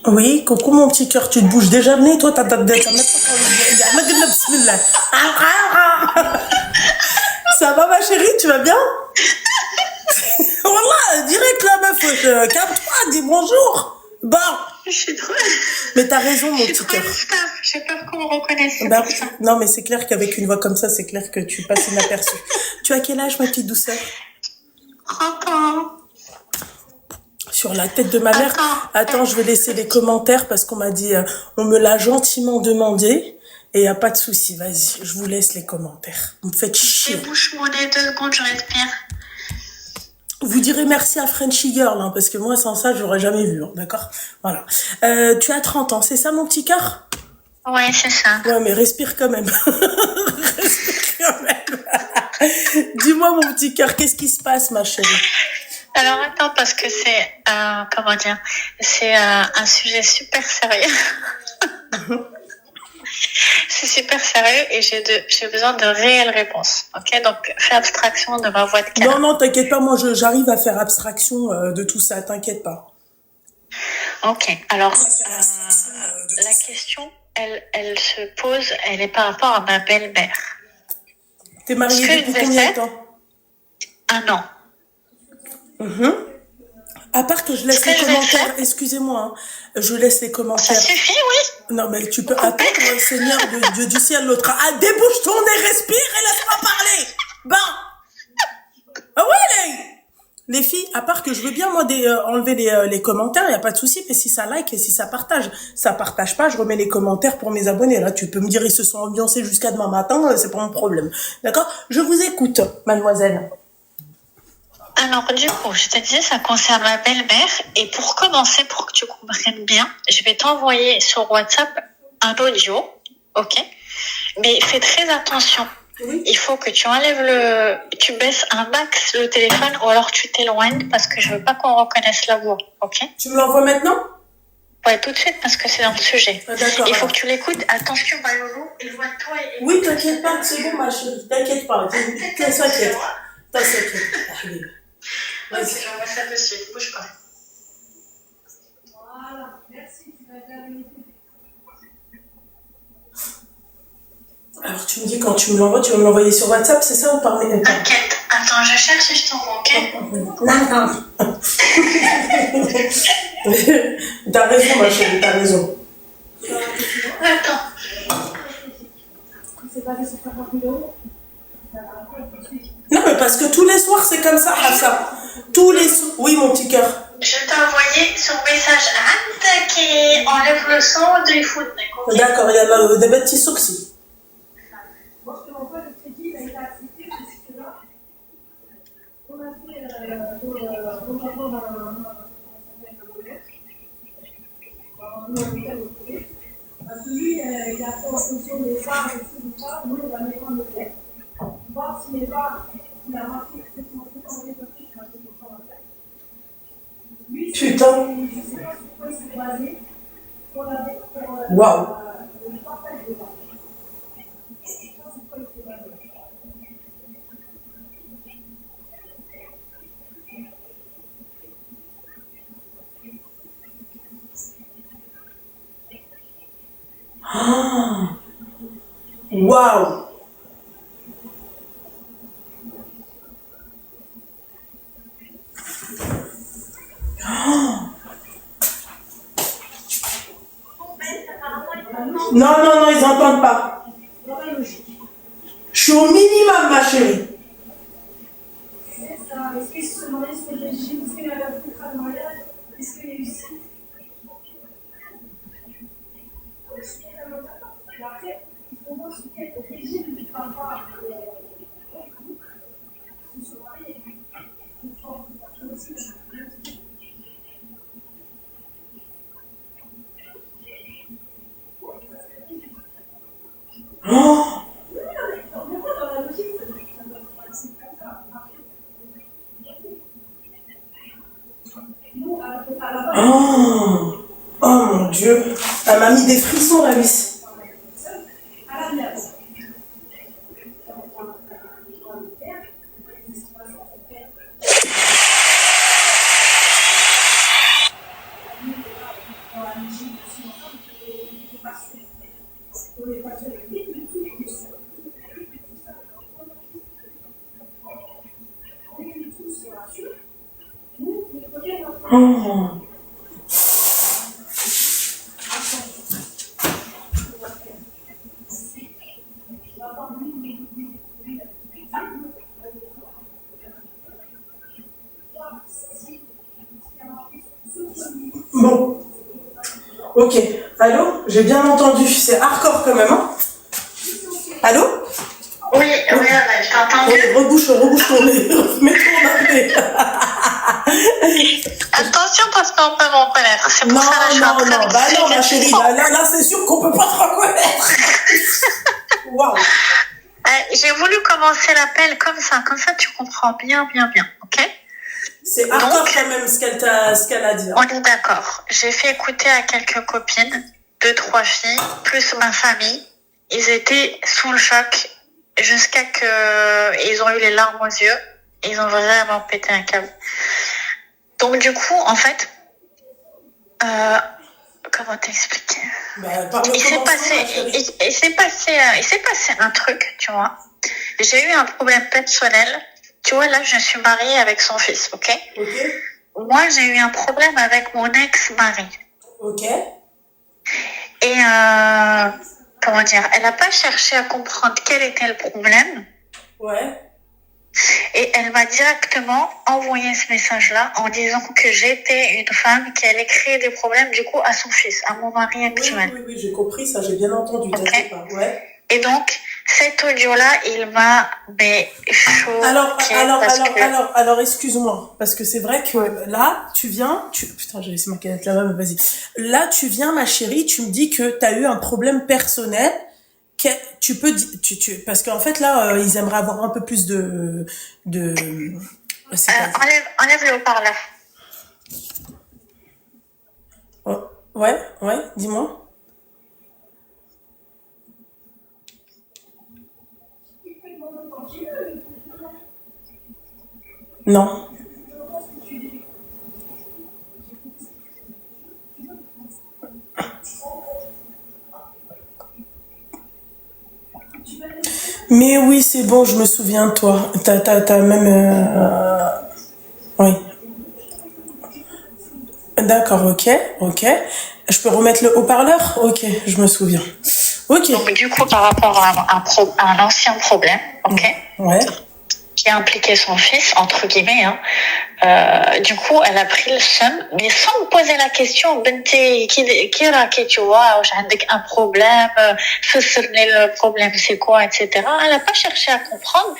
Oui, coucou mon petit cœur, tu te bouges déjà le nez, toi, t'as même pas quand bismillah. Ça va ma chérie, tu vas bien? Voilà, direct la meuf, calme-toi, dis bonjour. Bon, Je suis trop. mais t'as raison mon Je suis petit trop cœur. staff. J'ai peur qu'on me reconnaisse. C'est Bah, pour ça. non mais c'est clair qu'avec une voix comme ça, c'est clair que tu passes inaperçu. Tu as quel âge ma petite douceur? 30 ans. Sur la tête de ma mère. Attends, je vais laisser les commentaires parce qu'on m'a dit, on me l'a gentiment demandé. Et y a pas de souci, vas-y, je vous laisse les commentaires. Vous me faites chier. Débouche mon nez 2 secondes, je respire. Vous direz merci à Frenchy Girl, hein, parce que moi, sans ça, j'aurais jamais vu, hein, d'accord? Voilà. Tu as 30 ans, c'est ça, mon petit cœur? Ouais, c'est ça. Ouais, mais respire quand même. Respire quand même. Dis-moi, mon petit cœur, qu'est-ce qui se passe, ma chérie? Alors attends, parce que c'est, comment dire, c'est un sujet super sérieux. C'est super sérieux et j'ai besoin de réelles réponses. Ok, donc fais abstraction de ma voix de canard. Non, t'inquiète pas, moi, j'arrive à faire abstraction de tout ça, t'inquiète pas. Ok, alors la question, elle se pose, elle est par rapport à ma belle-mère. T'es mariée depuis combien de temps? 1 an. À part que je laisse les commentaires, excusez-moi, hein, je laisse les commentaires. Ça suffit, oui. Non, mais tu peux attendre, Seigneur de Dieu du ciel, l'autre. Ah, débouche ton nez, respire et laisse-moi parler. Bon. Ah ouais, les filles, à part que je veux bien, moi, enlever les commentaires, y a pas de souci, mais si ça like et si ça partage pas, je remets les commentaires pour mes abonnés. Là, tu peux me dire, ils se sont ambiancés jusqu'à demain matin, c'est pas mon problème. D'accord? Je vous écoute, mademoiselle. Alors, du coup, je te disais, ça concerne ma belle-mère. Et pour commencer, pour que tu comprennes bien, je vais t'envoyer sur WhatsApp un audio, ok? Mais fais très attention. Oui. Il faut que tu enlèves tu baisses un max le téléphone ou alors tu t'éloignes parce que je veux pas qu'on reconnaisse la voix, ok? Tu me l'envoies maintenant? Ouais, tout de suite parce que c'est dans le sujet. Ah, d'accord. Il faut que tu l'écoutes. Attention, Malolo, éloigne-toi. Oui, t'inquiète pas, c'est bon, ma chérie. T'inquiète pas. T'inquiète. T'inquiète. Vas-y, j'envoie ça de suite. Bouge pas. Voilà, merci. Tu m'as terminé. Alors, tu me dis quand tu me l'envoies, tu vas me l'envoyer sur WhatsApp, c'est ça ou par mail? T'inquiète. Attends, je cherche et je t'envoie, ok? Non. T'as raison, ma chérie, t'as raison. Attends. C'est pas sur 50 000 €. Non, mais parce que tous les soirs, c'est comme ça, Hassan. Tous les soirs. Oui, mon petit cœur. Je t'ai envoyé son message Anne qui enlève le son de foot. D'accord, il y a des petits sourcils. Moi, je te l'envoie le crédit, il a été accepté, parce que là, on a fait on va avoir parce que lui, il a fait en fonction des parts et tout ça, nous, on va mettre en hôtel. Voir si les parts, il a marqué exactement tout en hôtel, il a fait des parts en hôtel. Lui, Putain. je ne sais pas sur quoi il s'est basé pour la Waouh. le partage des parts. Je ne sais pas sur quoi il s'est basé. Waouh. Non, ils n'entendent pas. Je suis au minimum, ma chérie. C'est ça. Est-ce qu'ils se sont demandé sur le régime? Est-ce qu'il y a un contrat de mariage? Est-ce qu'il y a eu ça? Après, il faut voir sur quel régime il parle pas. Ils sont mariés. Il faut aussi. Oh. Oh. Oh mon Dieu. Elle m'a mis des frissons, la vis. Oh. Bon, ok. Allô? J'ai bien entendu. C'est hardcore quand même, hein? Allô? Oui, je t'entends Oui, mieux. rebouche ton nez. Mets-toi en apnée. Attention parce qu'on peut m'en connaître. C'est pour Non, ça que je suis en non, train non. de Bah non, ma serrer chérie. fort. Là, c'est sûr qu'on peut pas te reconnaître. Waouh. J'ai voulu commencer l'appel comme ça tu comprends bien, ok? C'est hardcore Donc, quand même ce qu'elle a dit. Hein. on est d'accord. J'ai fait écouter à quelques copines, 2-3 filles, plus ma famille. Ils étaient sous le choc jusqu'à que ils ont eu les larmes aux yeux. Ils ont vraiment pété un câble. Donc du coup, en fait, comment t'expliquer? Bah, par le Il s'est commencement, passé, ma chérie. il s'est passé un truc, tu vois. J'ai eu un problème personnel. Tu vois, là, je suis mariée avec son fils, ok? Ok. Moi, j'ai eu un problème avec mon ex-mari. Ok. Et, comment dire, elle n'a pas cherché à comprendre quel était le problème. Ouais. Et elle m'a directement envoyé ce message-là en disant que j'étais une femme qui allait créer des problèmes, du coup, à son fils, à mon mari Oui, actuel. oui, j'ai compris ça, j'ai bien entendu, Ok. t'inquiète pas. Ouais. Et donc, cet audio-là, il m'a choqué. Alors, excuse-moi, parce que c'est vrai que là, putain, j'ai laissé ma canette là-bas, mais vas-y. Là, tu viens, ma chérie, tu me dis que t'as eu un problème personnel, tu peux, parce qu'en fait, là, ils aimeraient avoir un peu plus c'est pas- Enlève le haut-parleur. Oh, ouais, dis-moi. Non. Mais oui, c'est bon, je me souviens de toi. T'as même... Oui. D'accord, ok. Je peux remettre le haut-parleur? Ok, je me souviens. Ok. Donc, du coup, par rapport à un ancien problème, ok, Ouais. qui a impliqué son fils, entre guillemets, hein, du coup, elle a pris le seum, mais sans me poser la question, Benti, qui راكي, tu vois, j'ai un problème, le problème, c'est quoi, etc. Elle n'a pas cherché à comprendre.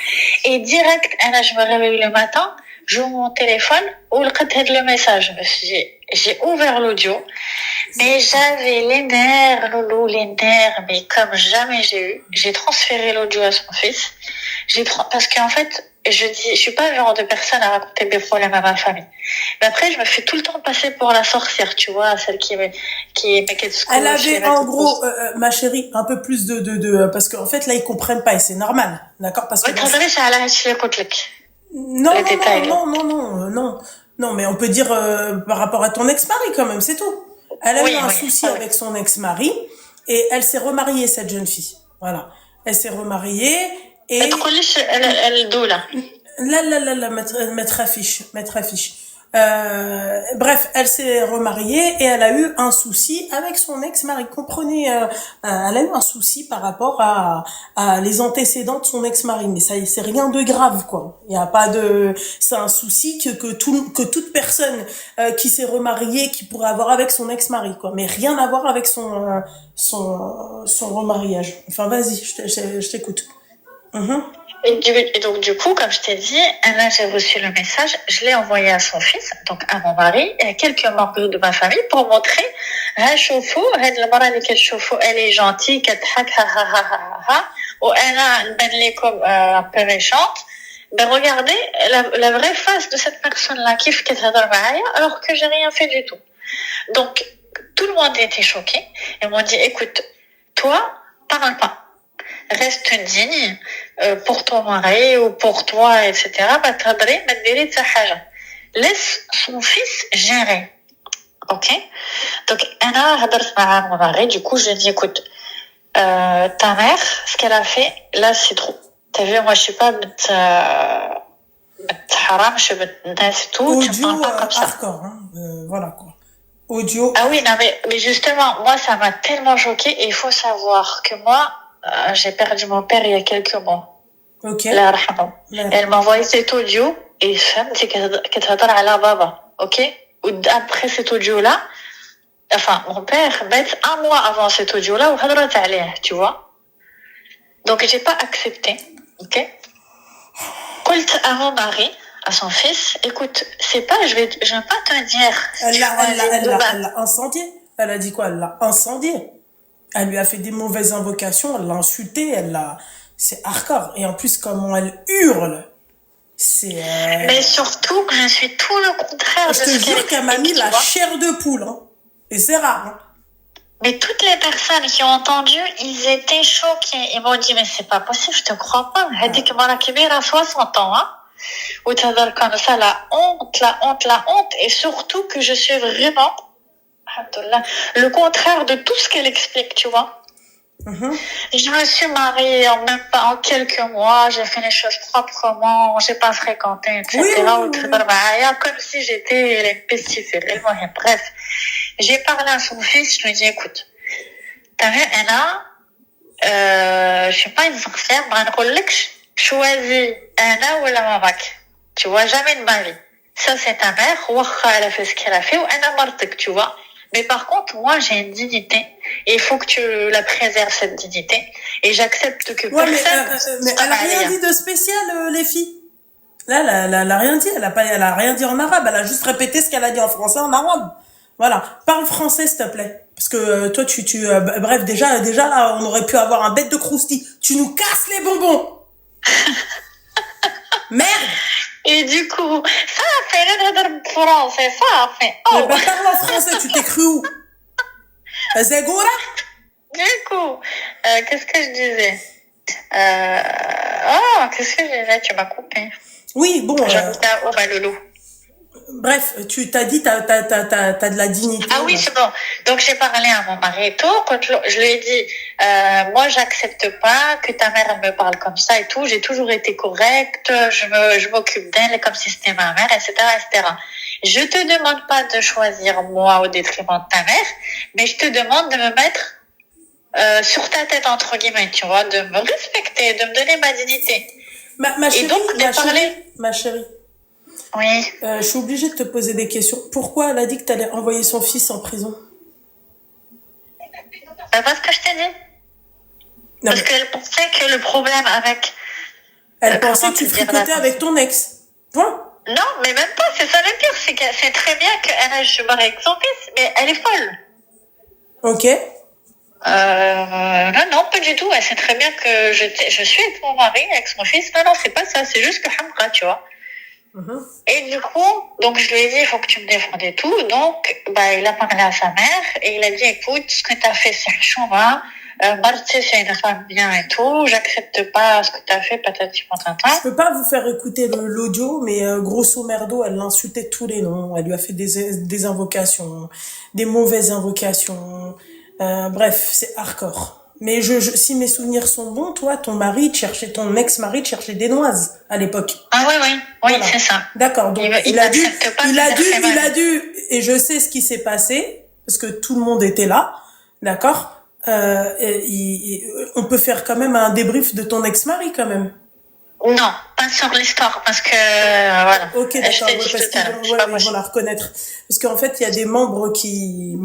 Et direct, je me réveille le matin, j'ouvre mon téléphone, où le message. Je me suis dit, j'ai ouvert l'audio, mais j'avais les nerfs, Loulou, les nerfs, mais comme jamais j'ai eu. J'ai transféré l'audio à son fils. Parce qu'en fait, je suis pas le genre de personne à raconter des problèmes à ma famille. Mais après, je me fais tout le temps passer pour la sorcière, tu vois, celle qui Elle avait en gros, ma chérie, un peu plus parce qu'en fait là ils comprennent pas et c'est normal, d'accord, parce que non, mais on peut dire par rapport à ton ex-mari quand même, c'est tout. Elle a eu un souci avec son ex-mari et elle s'est remariée, cette jeune fille. Voilà, elle s'est remariée et la mettre affiche. Bref, elle s'est remariée et elle a eu un souci avec son ex-mari. Comprenez, elle a eu un souci par rapport à les antécédents de son ex-mari, mais ça, c'est rien de grave, quoi. Il y a pas de, c'est un souci que toute personne qui s'est remariée, qui pourrait avoir avec son ex-mari, quoi. Mais rien à voir avec son remariage. Enfin, vas-y, je t'écoute. Et donc, du coup, comme je t'ai dit, là, j'ai reçu le message, je l'ai envoyé à son fils, donc à mon mari, et à quelques membres de ma famille pour montrer, elle est gentille, ou elle a une belle comme un peu méchante. Ben, regardez la vraie face de cette personne-là, alors que j'ai rien fait du tout. Donc, tout le monde était choqué. Ils m'ont dit, écoute, toi, parle pas. Reste digne pour ton mari ou pour toi, etc. Laisse son fils gérer. Ok? Donc, أنا هدرت مع mon mari, du coup je lui ai dit écoute ta mère ce qu'elle a fait là c'est trop. T'as vu, moi je suis pas bête haram, je suis bête naze et tout, tu me Audio parles pas comme ça. hardcore, hein. Voilà quoi. Audio. Ah oui, non mais justement, moi ça m'a tellement choquée et il faut savoir que moi j'ai perdu mon père il y a quelques mois. Ok. Allah yarhamou. Elle m'a envoyé cet audio et فهمتي كتهضر على بابا, ok? Ou après cet audio là, enfin mon père bête un mois avant cet audio là وهضرت عليه, tu vois? Donc j'ai pas accepté, ok? قلت à mon mari, à son fils, écoute, c'est pas, je vais pas te dire. Elle l'a incendié. Elle a dit quoi? Elle l'a incendié. Elle lui a fait des mauvaises invocations, elle l'a insulté, c'est hardcore. Et en plus, comment elle hurle. C'est, Mais surtout que je suis tout le contraire de ce qu'elle je te jure qu'elle m'a mis la vois. chair de poule, hein. Et c'est rare, hein. Mais toutes les personnes qui ont entendu, ils étaient choqués. Ils m'ont dit, mais c'est pas possible, je te crois pas. Hadik Mara Kibira, 60 ans, hein. Ou t'as comme ça, la honte. Et surtout que je suis vraiment, le contraire de tout ce qu'elle explique, tu vois. Je me suis mariée en quelques mois, j'ai fait les choses proprement, j'ai pas fréquenté, etc. Comme si j'étais les pestiférés. Bref, j'ai parlé à son fils, je lui ai dit, écoute, t'as vu, je suis pas une sorcière, mais je choisis Anna ou la Maroc. Tu vois, jamais de ma vie. Ça, c'est ta mère, elle a fait ce qu'elle a fait, ou Anna Martek, tu vois. Mais par contre, moi, j'ai une dignité. Et il faut que tu la préserves, cette dignité. Et j'accepte que personne... Mais elle a rien dit de spécial, les filles. Là, elle a rien dit. Elle a rien dit en arabe. Elle a juste répété ce qu'elle a dit en français, en arabe. Voilà. Parle français, s'il te plaît. Parce que toi, bref, déjà, là, on aurait pu avoir un bête de croustille. Tu nous casses les bonbons. Merde. Et du coup, ça a fait le français, ça a fait. Oh. Mais parle en français, tu t'es cru où? Zegora? Du coup, qu'est-ce que je disais? Qu'est-ce que je disais? Tu m'as coupé. Oui, bon. Le loup. Bref, tu t'as dit t'as de la dignité. Ah oui, c'est bon. Donc j'ai parlé à mon mari et tout. Quand je lui ai dit, moi j'accepte pas que ta mère elle me parle comme ça et tout. J'ai toujours été correcte. Je m'occupe d'elle comme si c'était ma mère, etc., etc. Je te demande pas de choisir moi au détriment de ta mère, mais je te demande de me mettre sur ta tête entre guillemets, tu vois, de me respecter, de me donner ma dignité. Ma chérie, et donc ma chérie. Oui. Je suis obligée de te poser des questions. Pourquoi elle a dit que t'allais envoyer son fils en prison? Parce que je t'ai dit. Non, parce qu'elle pensait que le problème avec... Elle pensait que tu fricotais avec ton ex. Point. Non, mais même pas. C'est ça le pire. C'est que c'est très bien qu'elle je suis mariée avec son fils, mais elle est folle. Ok. Non, pas du tout. Elle sait très bien que je suis avec mon mari, avec son fils. Non, c'est pas ça. C'est juste que Hamra, tu vois. Et du coup, donc je lui ai dit, il faut que tu me défendes et tout. Donc, il a parlé à sa mère et il a dit, écoute, ce que tu as fait, c'est chouma. Marty, c'est une femme bien et tout. J'accepte pas ce que tu as fait, patati patata. Je peux pas vous faire écouter l'audio, mais grosso merdo, elle l'insultait tous les noms. Elle lui a fait des invocations, des mauvaises invocations. Bref, c'est hardcore. Mais si mes souvenirs sont bons, toi, ton ex-mari te cherchait des noises à l'époque. Ah oui, voilà. C'est ça. D'accord. Donc il a dû, et je sais ce qui s'est passé parce que tout le monde était là, d'accord. On peut faire quand même un débrief de ton ex-mari quand même. Non, pas sur l'histoire parce que voilà. Ok, d'accord. Parce qu'ils vont la reconnaître. Parce qu'en fait, il y a des membres qui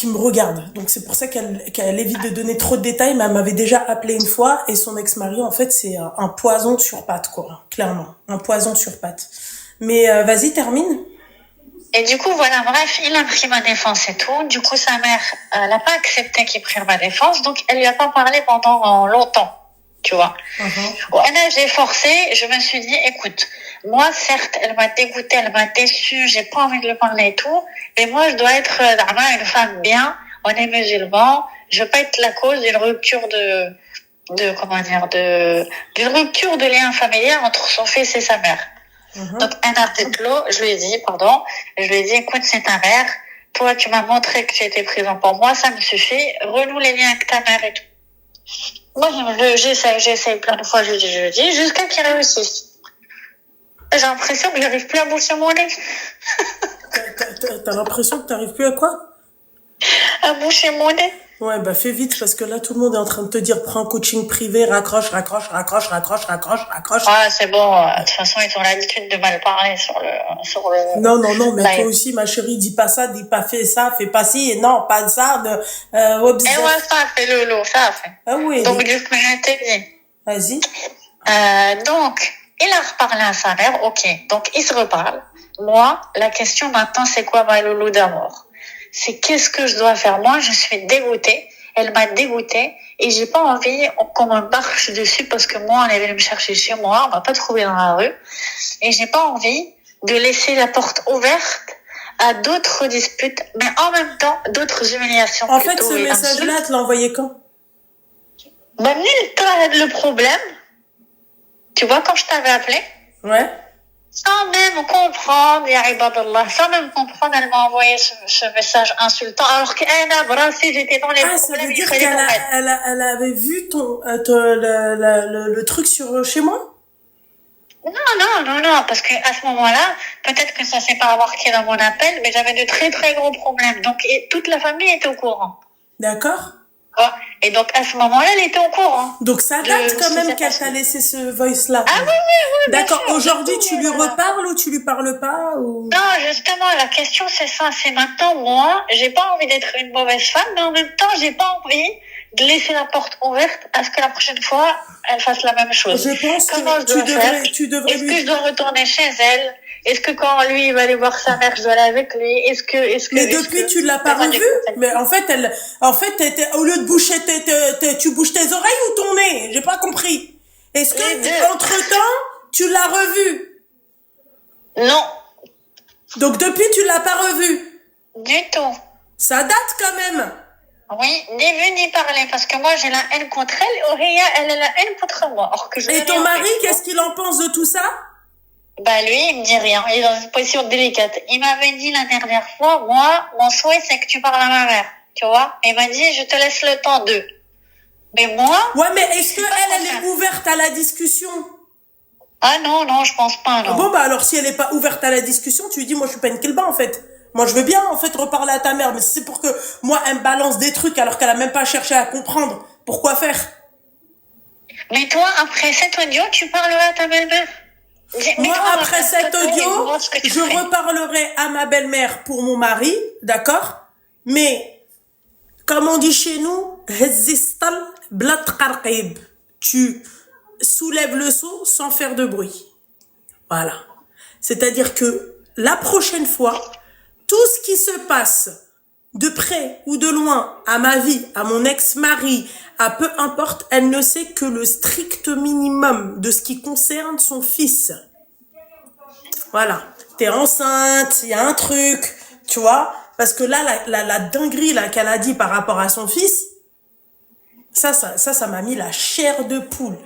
me regarde. Donc c'est pour ça qu'elle évite de donner trop de détails, mais elle m'avait déjà appelé une fois et son ex-mari en fait c'est un poison sur pattes quoi, clairement, un poison sur pattes. Mais vas-y, termine. Et du coup voilà, bref, il a pris ma défense et tout. Du coup sa mère elle a pas accepté qu'il prenne ma défense, donc elle lui a pas parlé pendant longtemps, tu vois. J'ai forcé, je me suis dit écoute, moi certes elle m'a dégoûtée, elle m'a déçue, j'ai pas envie de le parler et tout, mais moi je dois être une femme bien, on est musulmans, je veux pas être la cause d'une rupture d'une rupture de lien familial entre son fils et sa mère. Donc je lui ai dit écoute c'est ta mère, Toi, tu m'as montré que tu étais présent pour moi, ça me suffit. Renoue les liens avec ta mère et tout. Moi, j'essaie plein de fois, je dis, jusqu'à qu'il réussisse. J'ai l'impression que j'arrive plus à boucher mon nez. T'as l'impression que t'arrives plus à quoi? À boucher mon nez. Ouais, bah fais vite parce que là tout le monde est en train de te dire prends un coaching privé, raccroche, raccroche, raccroche, raccroche, raccroche, raccroche. Ah, c'est bon. De toute façon, ils ont l'habitude de mal parler sur le. Non, mais live. toi aussi, ma chérie, dis pas ça, dis pas fais ça, fais pas ci, et non, pas ça, Et ouais, ça a fait le lot, ça a fait. Ah oui. Donc, du coup, je t'ai dit. Vas-y. Donc, il a reparlé à sa mère, ok. Donc, ils se reparlent. Moi, la question maintenant, c'est quoi ma loulou d'amour? C'est qu'est-ce que je dois faire? Moi, je suis dégoûtée. Elle m'a dégoûtée et j'ai pas envie qu'on me marche dessus parce que moi, on est venu me chercher chez moi, on m'a pas trouvé dans la rue. Et j'ai pas envie de laisser la porte ouverte à d'autres disputes, mais en même temps, d'autres humiliations. En fait, ce message-là, tu l'as envoyé quand? Ben, le problème, tu vois, quand je t'avais appelé, ouais. Sans même comprendre, ya ibadallah, sans même comprendre, elle m'a envoyé ce message insultant, alors qu'Anna, Brassi, j'étais dans les problèmes. Ça veut dire qu'elle avait vu le truc sur chez moi? Non, parce que à ce moment-là, peut-être que ça s'est pas marqué dans mon appel, mais j'avais de très très gros problèmes. Donc, toute la famille était au courant. D'accord. Et donc, à ce moment-là, elle était au courant. Donc, ça date quand même qu'elle t'a laissé ce voice-là. Ah oui. D'accord. Aujourd'hui, tu lui reparles ou tu lui parles pas ou... Non, justement, la question, c'est ça. C'est maintenant, moi, j'ai pas envie d'être une mauvaise femme, mais en même temps, j'ai pas envie de laisser la porte ouverte à ce que la prochaine fois, elle fasse la même chose. Je pense que tu devrais Est-ce que je dois retourner chez elle? Est-ce que quand lui, il va aller voir sa mère, je dois aller avec lui? Mais depuis, tu l'as pas revu? Mais en fait, au lieu de boucher tu bouges tes oreilles ou ton nez? J'ai pas compris. Est-ce que, entre-temps, tu l'as revu? Non. Donc, depuis, tu l'as pas revu? Du tout. Ça date quand même. Oui, ni vu ni parler, parce que moi, j'ai la haine contre elle, et Aurélia, elle a la haine contre moi. Or que je et ton mari, qu'est-ce qu'il en pense de tout ça? Bah, lui, il me dit rien. Il est dans une position délicate. Il m'avait dit la dernière fois, moi, mon souhait, c'est que tu parles à ma mère. Tu vois? Et il m'a dit, je te laisse le temps d'eux. Mais moi. Ouais, mais est-ce qu'elle est ouverte à la discussion? Ah non, je pense pas, non. Bon, bah, alors, si elle est pas ouverte à la discussion, tu lui dis, moi, je suis pas une kelba, en fait. Moi, je veux bien, en fait, reparler à ta mère, mais c'est pour que, moi, elle me balance des trucs alors qu'elle a même pas cherché à comprendre. Pourquoi faire? Mais toi, après cet audio, tu parleras à ta belle-mère? Moi, après cet audio, je reparlerai à ma belle-mère pour mon mari, d'accord? Mais, comme on dit chez nous, tu soulèves le seau sans faire de bruit. Voilà. C'est-à-dire que la prochaine fois, tout ce qui se passe de près ou de loin à ma vie, à mon ex-mari, à peu importe, elle ne sait que le strict minimum de ce qui concerne son fils. Voilà. T'es enceinte, il y a un truc, tu vois, parce que là, la dinguerie là qu'elle a dit par rapport à son fils, ça m'a mis la chair de poule.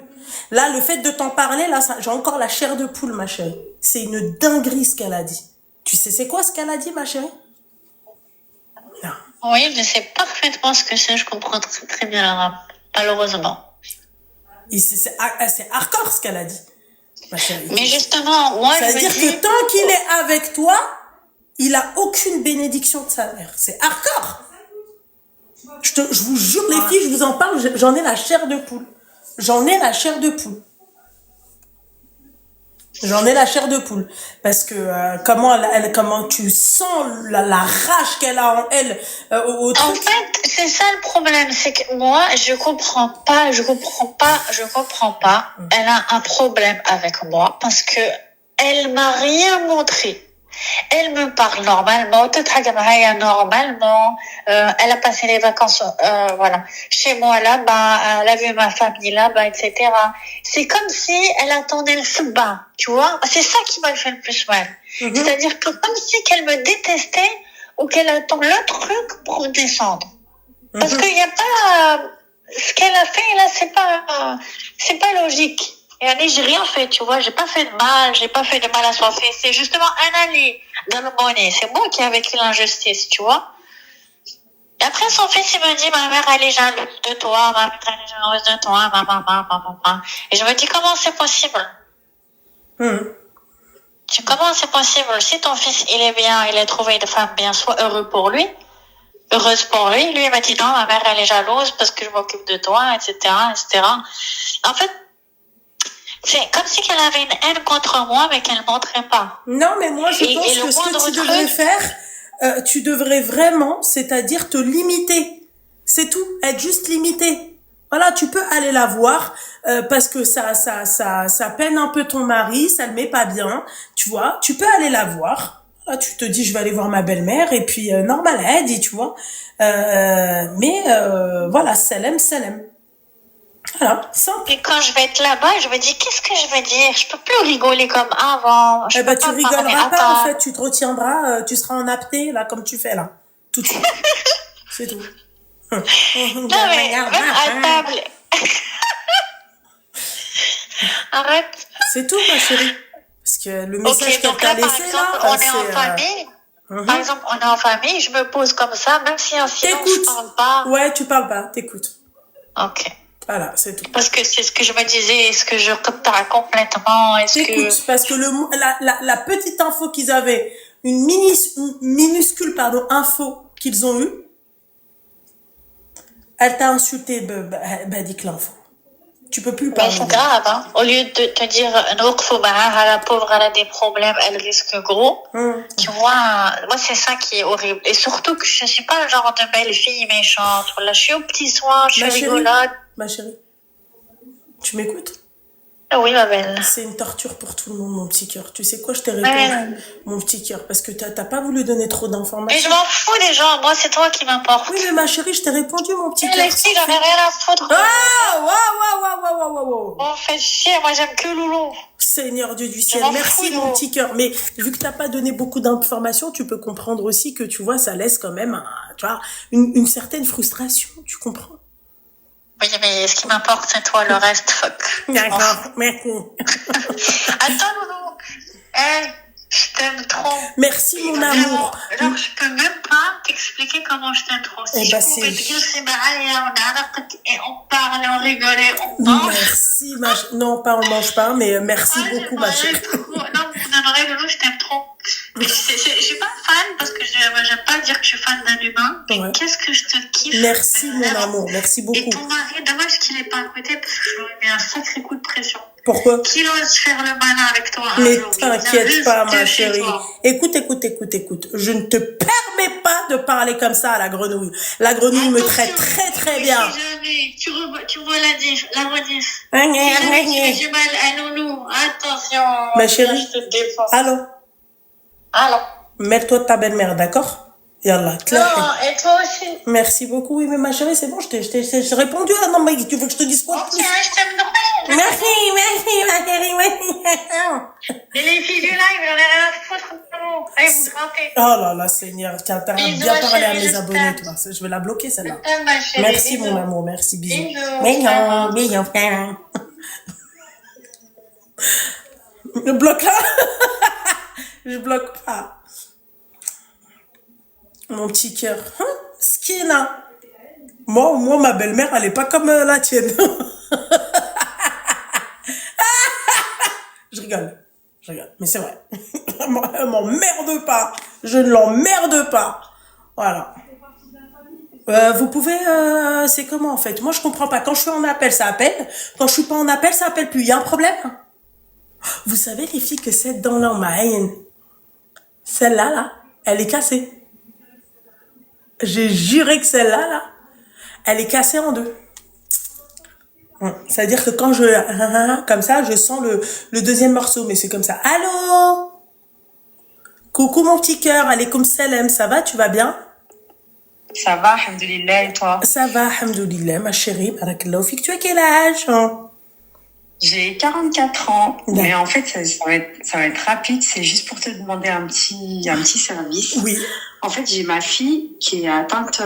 Là, le fait de t'en parler, là, j'ai encore la chair de poule, ma chérie. C'est une dinguerie ce qu'elle a dit. Tu sais c'est quoi ce qu'elle a dit, ma chérie? Non. Oui, je sais parfaitement ce que c'est, je comprends très, très bien l'arabe, malheureusement. C'est hardcore ce qu'elle a dit, ma chérie. Mais justement, moi, ça veut dire que tant qu'il est avec toi, il a aucune bénédiction de sa mère. C'est hardcore. Je vous jure, les filles, je vous en parle, j'en ai la chair de poule. J'en ai la chair de poule. J'en ai la chair de poule. Parce que comment tu sens la rage qu'elle a en elle au truc. En fait, c'est ça le problème. C'est que moi, je comprends pas. Elle a un problème avec moi parce que elle m'a rien montré. Elle me parle normalement, elle a passé les vacances, voilà, chez moi là-bas, elle a vu ma famille là-bas, etc. C'est comme si elle attendait le sabbat, tu vois. C'est ça qui m'a fait le plus mal. C'est-à-dire que comme si qu'elle me détestait ou qu'elle attend le truc pour descendre. Parce qu'il y a pas, ce qu'elle a fait là, c'est pas logique. Et allez, j'ai rien fait, tu vois, j'ai pas fait de mal à son fils. C'est justement un allié dans le monnaie. C'est moi qui ai vécu l'injustice, tu vois. Et après, son fils, il me dit, ma mère, elle est jalouse de toi, ma mère, elle est jalouse de toi, Et je me dis, comment c'est possible? Comment c'est possible? Si ton fils, il est bien, il a trouvé une femme bien, sois heureux pour lui, heureuse pour lui. Lui, il m'a dit, non, ma mère, elle est jalouse parce que je m'occupe de toi, etc., etc. En fait, c'est comme si qu'elle avait une haine contre moi, mais qu'elle ne montrait pas. Non, mais moi, je pense que ce que tu devrais faire, tu devrais vraiment, c'est-à-dire te limiter. C'est tout, être juste limité. Voilà, tu peux aller la voir parce que ça peine un peu ton mari, ça le met pas bien, tu vois. Tu peux aller la voir. Là, tu te dis, je vais aller voir ma belle-mère et puis normal, elle dit, tu vois. Voilà, salam, salam. Voilà, simple. Et quand je vais être là-bas, je me dis, qu'est-ce que je vais dire? Je peux plus rigoler comme avant. Tu rigoleras pas, en fait. Tu te retiendras, tu seras en apnée, là, comme tu fais, là. Tout de suite. C'est tout. Non, mais même à table. Arrête. C'est tout, ma chérie. Parce que le message qu'elle t'a laissé, là, on est en famille. Par exemple, on est en famille, je me pose comme ça, même si en silence, je parle pas. Ouais, tu parles pas, t'écoutes. Ok. Voilà, c'est tout. Parce que c'est ce que je me disais, est-ce que je capterai complètement, Écoute, parce que la petite info qu'ils avaient, une minuscule, info qu'ils ont eue, elle t'a insulté, dit l'info. Tu peux plus parler. Mais c'est grave, hein. Au lieu de te dire, la pauvre, elle a des problèmes, elle risque gros. Tu vois, moi, c'est ça qui est horrible. Et surtout que je suis pas le genre de belle fille méchante. Voilà, je suis au petit soin, je suis rigolote. Ma chérie, tu m'écoutes? Oui, ma belle. C'est une torture pour tout le monde, mon petit cœur. Tu sais quoi, je t'ai répondu, mon petit cœur, parce que t'as pas voulu donner trop d'informations. Mais je m'en fous des gens, moi, c'est toi qui m'importe. Oui, mais ma chérie, je t'ai répondu, mon petit cœur. Les filles, j'en ai rien à foutre. Wow. On fait chier, moi, j'aime que Loulou. Seigneur Dieu du ciel, merci, mon petit cœur. Mais vu que t'as pas donné beaucoup d'informations, tu peux comprendre aussi que, tu vois, ça laisse quand même, tu vois, une certaine frustration, tu comprends? Oui, mais ce qui m'importe, c'est toi, le reste, fuck. D'accord, merci. Attends, Loulou. Je t'aime trop. Merci, mon amour. Genre, je peux même pas t'expliquer comment je t'aime trop. Si je pouvais te dire, c'est et on parle, on rigolait, on mange. Merci, non, pas on mange pas, mais merci beaucoup, ma chérie. Non, Loulou, je t'aime trop. Je suis pas fan parce que j'aime pas dire que je suis fan d'un humain, mais qu'est-ce que je te kiffe. Merci, mon amour, merci beaucoup. Et ton mari, dommage qu'il est pas à côté parce que je lui aurais mis un sacré coup de pression. Pourquoi? Qu'il ose faire le malin avec toi. Mais t'inquiète pas, ma chérie. Écoute. Je ne te permets pas de parler comme ça à la grenouille. La grenouille me traite très, très bien. Si jamais tu vois la rediff. Si jamais tu fais du mal à Loulou, attention. Ma chérie. Je te défends. Allô. Mets-toi de ta belle-mère, d'accord? Yallah, clair. Non, et toi aussi. Merci beaucoup. Oui, mais ma chérie, c'est bon, je t'ai répondu. Ah non, mais tu veux que je te dise quoi? Ok, je t'aime trop. Merci, ma chérie, merci. Et les filles du live, j'en ai rien à foutre. Allez, vous grattez. Oh là là, Seigneur, t'as bien parlé à mes abonnés, toi. Je vais la bloquer, celle-là. Merci, mon amour, merci, bisous. Bisous, frère. Je bloque là. Je bloque pas. Mon petit cœur. Skina. Moi, ma belle-mère, elle est pas comme la tienne. Je rigole. Mais c'est vrai. Elle m'emmerde pas. Je ne l'emmerde pas. Voilà. Vous pouvez... c'est comment, en fait? Moi, je comprends pas. Quand je suis en appel, ça appelle. Quand je suis pas en appel, ça appelle plus. Il y a un problème? Vous savez, les filles, que cette dent-là, en maïen, celle-là, là, elle est cassée. J'ai juré que celle-là, là, elle est cassée en deux. C'est-à-dire que quand comme ça, je sens le deuxième morceau, mais c'est comme ça. Allô? Coucou mon petit cœur, alaikum salam, ça va, tu vas bien? Ça va, alhamdoulilah, et toi? Ça va, alhamdoulilah, ma chérie, barakallahu fik. Tu as quel âge? J'ai 44 ans, mais en fait, ça va être rapide. C'est juste pour te demander un petit service. Oui. En fait, j'ai ma fille qui est atteinte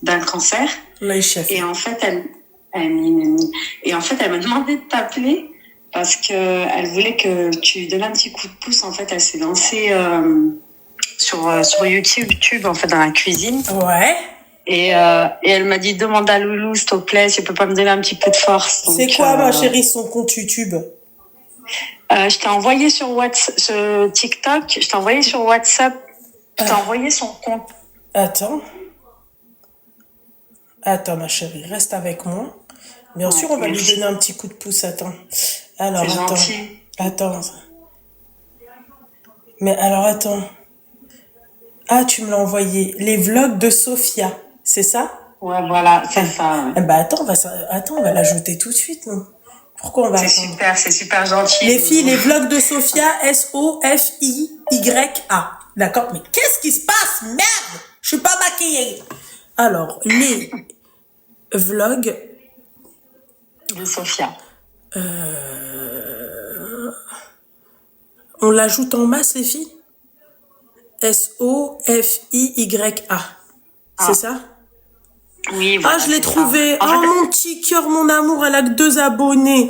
d'un cancer. Là, chef. Et en fait, elle m'a demandé de t'appeler parce que elle voulait que tu lui donnes un petit coup de pouce. En fait, elle s'est lancée sur YouTube, en fait, dans la cuisine. Ouais. Et elle m'a dit, demande à Loulou, s'il te plaît, si tu peux pas me donner un petit peu de force. C'est quoi, ma chérie, son compte YouTube? Je t'ai envoyé sur WhatsApp, sur TikTok, je t'ai envoyé sur WhatsApp, je t'ai envoyé son compte. Attends, ma chérie, reste avec moi. Bien sûr, on va lui donner un petit coup de pouce. Attends. Alors, C'est attends. gentil. Attends. Mais alors, attends. Ah, tu me l'as envoyé. Les vlogs de Sophia, c'est ça? Ouais, voilà, c'est ça. Eh ben, attends, on va l'ajouter tout de suite, non? Pourquoi on va attendre? C'est super gentil. Les filles, les vlogs de Sophia, Sofia. D'accord? Mais qu'est-ce qui se passe? Merde! Je suis pas maquillée. Alors, les vlogs de Sophia. On l'ajoute en masse, les filles? Sofia. C'est ça? Oui, voilà, je l'ai trouvé. Oh, mon petit cœur, mon amour, elle a que 2 abonnés.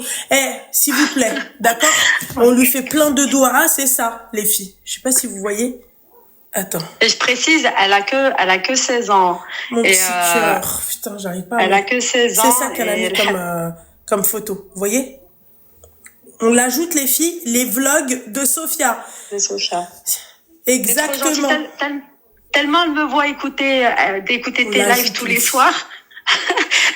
S'il vous plaît, d'accord? On lui fait plein de doigts. Ah, c'est ça, les filles. Je sais pas si vous voyez. Attends. Et je précise, elle a que 16 ans. Mon petit cœur. Putain, j'arrive pas. Elle a que 16 ans. C'est ça qu'elle a mis comme photo. Vous voyez? On l'ajoute, les filles, les vlogs de Sophia. De Sophia. Exactement. Tellement elle me voit écouter tes lives tous les soirs.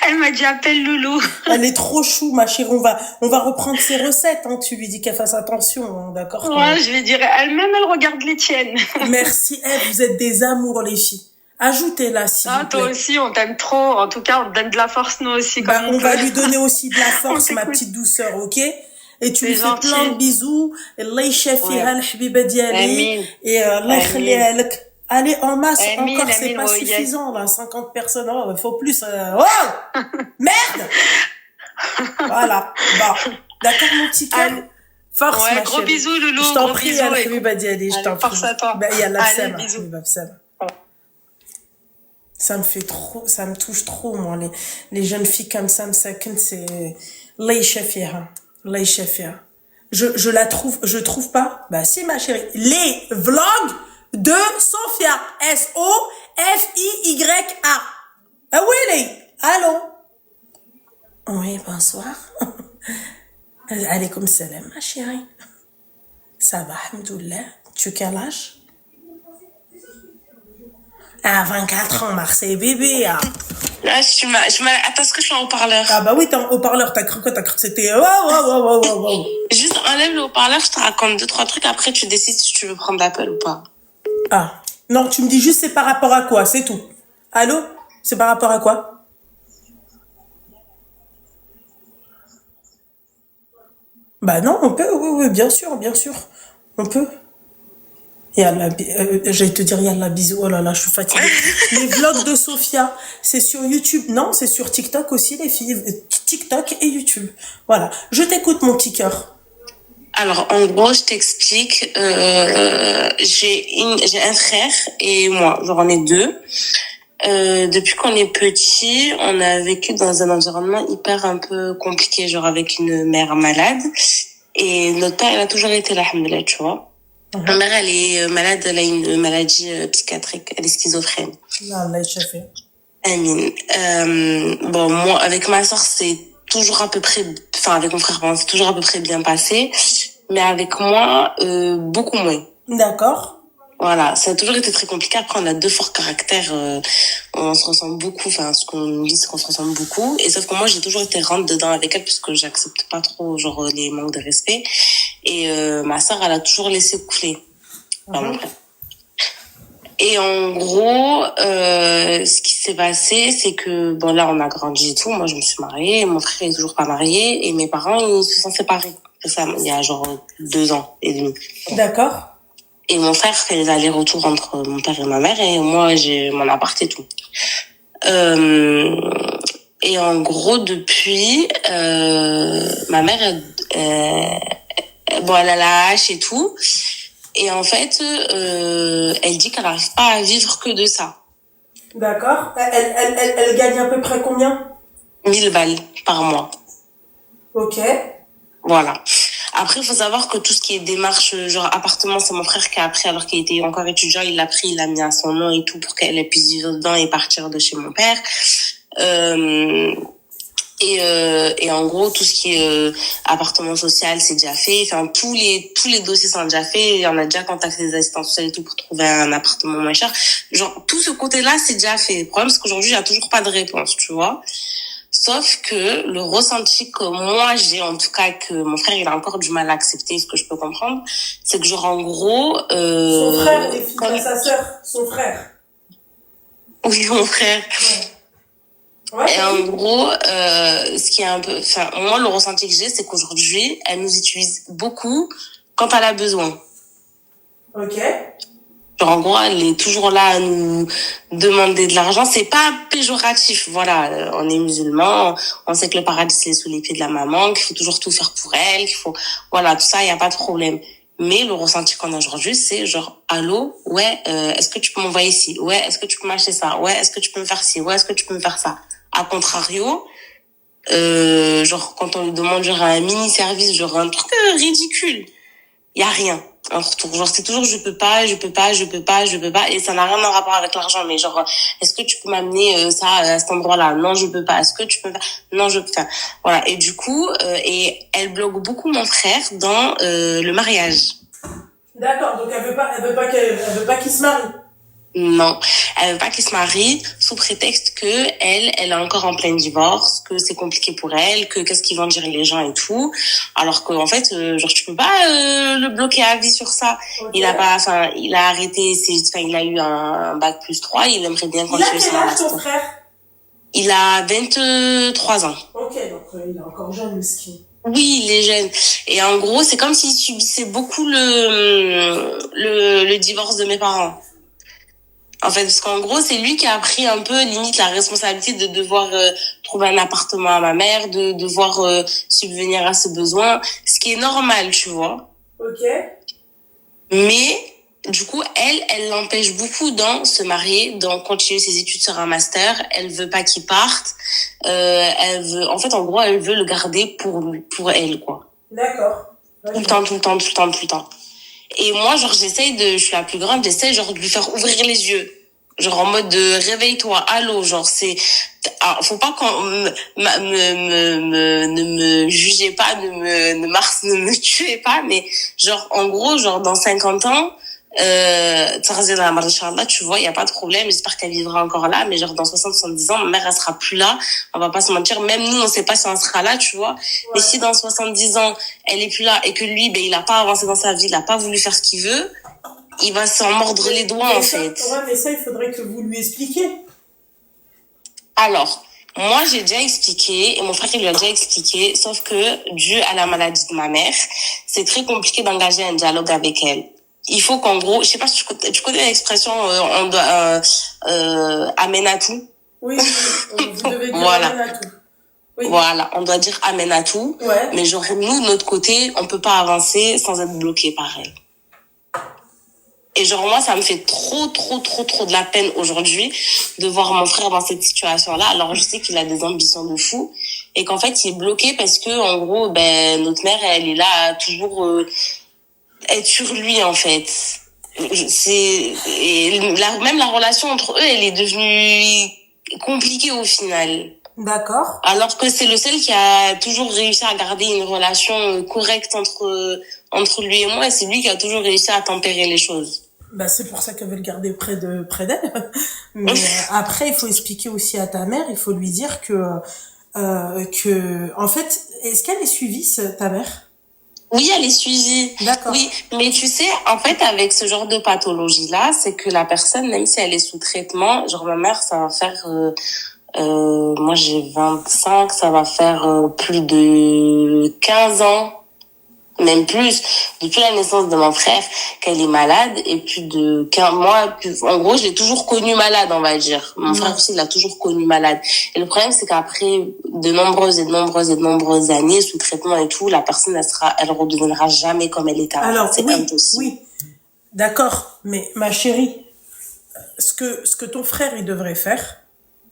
Elle m'a dit, appelle Loulou. Elle est trop chou, ma chérie. On va reprendre ses recettes, hein. Tu lui dis qu'elle fasse attention, hein, d'accord? Ouais, je lui dirai. Elle regarde les tiennes. Merci, vous êtes des amours, les filles. Ajoutez-la, s'il vous plaît. Toi aussi, on t'aime trop. En tout cas, on te donne de la force, nous aussi. On va lui donner aussi de la force, ma petite douceur, ok? Et tu lui fais plein de bisous. Allah ychafiha l'habiba diali. Et Allah yakhliha lak. Allez, en masse, encore, c'est pas suffisant, là. 50 personnes, il faut plus. Merde! Voilà. Bon. D'accord, mon petit cœur? Force, ma gros chérie. bisous, Loulou. Je t'en prie, Al-Habiba Diali, je t'en prie. Force à toi. Allez, bisous. Ça me fait trop, ça me touche trop, moi, les jeunes filles comme ça, c'est, Allah ychafiha. Allah ychafiha. Je je trouve pas. Bah, si, ma chérie. Les vlogs de Sophia. Sofia. Ah oui, allô? Oui, bonsoir. Alaykoum salam, ma chérie. Ça va, alhamdoulilah. Tu as quel âge? 24 ans, Marseille, bébé. Là, attends, est-ce que je suis en haut-parleur? Ah bah oui, t'es en haut-parleur. T'as cru quoi? T'as cru que c'était... Wow. Juste enlève le haut-parleur, je te raconte 2-3 trucs. Après, tu décides si tu veux prendre l'appel ou pas. Ah, non, tu me dis juste c'est par rapport à quoi, c'est tout. Allô? C'est par rapport à quoi? Bah non, on peut, oui, bien sûr. On peut. J'allais te dire yallah bisous, oh là là, je suis fatiguée. Les vlogs de Sophia, c'est sur YouTube. Non, c'est sur TikTok aussi, les filles. TikTok et YouTube. Voilà. Je t'écoute, mon petit cœur. Alors, en gros, je t'explique. J'ai un frère et moi, j'en ai 2. Depuis qu'on est petit, on a vécu dans un environnement hyper un peu compliqué, genre avec une mère malade. Et notre père, il a toujours été là, alhamdoulilah, tu vois. Ma mère, elle est malade, elle a une maladie psychiatrique, elle est schizophrène. Allah ychafi. Amin. Bon, moi, avec ma soeur, c'est toujours à peu près, avec mon frère, c'est toujours à peu près bien passé. Mais avec moi, beaucoup moins. D'accord. Voilà, ça a toujours été très compliqué. Après, on a 2 forts caractères. On se ressemble beaucoup. Ce qu'on nous dit, c'est qu'on se ressemble beaucoup. Et sauf que moi, j'ai toujours été rentre dedans avec elle puisque j'accepte pas trop, genre, les manques de respect. Et ma sœur, elle a toujours laissé couler. Et en gros, ce qui s'est passé, c'est que, bon, là, on a grandi et tout. Moi, je me suis mariée. Mon frère est toujours pas marié. Et mes parents, ils se sont séparés. C'est ça, il y a genre 2 ans et demi. D'accord. Et mon frère fait les allers-retours entre mon père et ma mère, et moi, j'ai mon appart et tout. Et en gros, depuis, ma mère, bon, elle a la hache et tout. Et en fait, elle dit qu'elle n'arrive pas à vivre que de ça. D'accord. Elle gagne à peu près combien? 1000 balles par mois. Ok. Voilà. Après, il faut savoir que tout ce qui est démarche, genre appartement, c'est mon frère qui a pris alors qu'il était encore étudiant. Il l'a pris, il l'a mis à son nom et tout pour qu'elle puisse vivre dedans et partir de chez mon père. Et en gros, tout ce qui est appartement social, c'est déjà fait. Enfin, tous les dossiers sont déjà faits. On a déjà contacté les assistants sociaux et tout pour trouver un appartement moins cher. Genre, tout ce côté-là, c'est déjà fait. Le problème, c'est qu'aujourd'hui, il n'y a toujours pas de réponse, tu vois. Sauf que le ressenti que moi j'ai, en tout cas que mon frère il a encore du mal à accepter, ce que je peux comprendre, c'est que genre en gros Son frère, les filles, comme sa sœur, son frère. Oui, mon frère. Ouais. Et en gros, ce qui est un peu, enfin moi le ressenti que j'ai, c'est qu'aujourd'hui elle nous utilise beaucoup quand elle a besoin. Ok. Genre, en gros, elle est toujours là à nous demander de l'argent. C'est pas péjoratif. Voilà, on est musulmans. On sait que le paradis, c'est sous les pieds de la maman, qu'il faut toujours tout faire pour elle, qu'il faut, voilà, tout ça, il y a pas de problème. Mais le ressenti qu'on a aujourd'hui, c'est genre, allô, ouais, est-ce que tu peux m'envoyer ci? Ouais, est-ce que tu peux m'acheter ça? Ouais, est-ce que tu peux me faire ci? Ouais, est-ce que tu peux me faire ça? À contrario, genre, quand on lui demande genre un mini service, genre un truc ridicule, il y a rien en retour. Genre, c'est toujours je peux pas, et ça n'a rien en rapport avec l'argent. Mais genre, est-ce que tu peux m'amener ça à cet endroit-là? Non, je peux pas. Est-ce que tu peux faire? Non, je peux faire. Voilà. Et du coup, et elle bloque beaucoup mon frère dans le mariage. D'accord, donc elle veut pas qu'il se marie. Non, elle veut pas qu'il se marie sous prétexte que elle est encore en plein divorce, que c'est compliqué pour elle, que qu'est-ce qu'ils vont dire les gens et tout. Alors qu'en fait, genre tu peux pas le bloquer à vie sur ça. Okay. Il a arrêté, il a eu un bac plus 3, il aimerait bien continuer son master. Il a quel âge ton frère? Il a 23 ans. Ok, donc il est encore jeune, mesquin. Oui, il est jeune. Et en gros, c'est comme s'il subissait beaucoup le divorce de mes parents. En fait, parce qu'en gros, c'est lui qui a pris un peu, limite, la responsabilité de devoir trouver un appartement à ma mère, de devoir subvenir à ses besoins, ce qui est normal, tu vois. Ok. Mais, du coup, elle l'empêche beaucoup dans se marier, dans continuer ses études sur un master. Elle veut pas qu'il parte. Elle veut, en fait, en gros, elle veut le garder pour elle, quoi. D'accord. Tout le temps. Et moi, genre, je suis la plus grande, j'essaie, genre, de lui faire ouvrir les yeux. Genre, en mode de réveille-toi, allô, genre, faut pas qu'on ne me jugez pas, ne me tuez pas, mais genre, en gros, genre, dans 50 ans, tu vois, il y a pas de problème, j'espère qu'elle vivra encore là, mais genre dans 60-70 ans, ma mère elle sera plus là, on va pas se mentir, même nous on sait pas si on sera là, tu vois. Ouais. Mais si dans 70 ans, elle est plus là et que lui il a pas avancé dans sa vie, il a pas voulu faire ce qu'il veut, il va s'en mordre les doigts en fait. Ouais, mais ça il faudrait que vous lui expliquiez. Alors, moi j'ai déjà expliqué et mon frère il lui a déjà expliqué, sauf que dû à la maladie de ma mère, c'est très compliqué d'engager un dialogue avec elle. Il faut qu'en gros, je sais pas si tu connais l'expression on doit amène à tout. Oui, vous devez dire voilà. Amène à tout. Oui. Voilà, on doit dire amène à tout. Ouais. Mais genre nous de notre côté, on peut pas avancer sans être bloqué par elle. Et genre moi ça me fait trop de la peine aujourd'hui de voir mon frère dans cette situation-là. Alors je sais qu'il a des ambitions de fou et qu'en fait il est bloqué parce que en gros notre mère elle est là à toujours être sur lui en fait. Même la relation entre eux elle est devenue compliquée au final. D'accord. Alors que c'est le seul qui a toujours réussi à garder une relation correcte entre lui et moi, et c'est lui qui a toujours réussi à tempérer les choses. Bah c'est pour ça qu'elle veut le garder près d'elle. Mais après il faut expliquer aussi à ta mère, il faut lui dire que en fait, est-ce qu'elle est suivie ta mère? Oui, elle est suivie. D'accord. Oui, mais tu sais, en fait, avec ce genre de pathologie-là, c'est que la personne, même si elle est sous traitement, genre ma mère, ça va faire, moi j'ai 25, ça va faire plus de 15 ans, même plus, depuis la naissance de mon frère, qu'elle est malade, et plus de 15 mois, en gros, je l'ai toujours connue malade, on va dire. Mon frère aussi, il l'a toujours connue malade. Et le problème, c'est qu'après de nombreuses années sous traitement et tout, la personne, elle redeviendra jamais comme elle était avant. Alors, c'est impossible. Oui, d'accord, mais ma chérie, ce que ton frère, il devrait faire,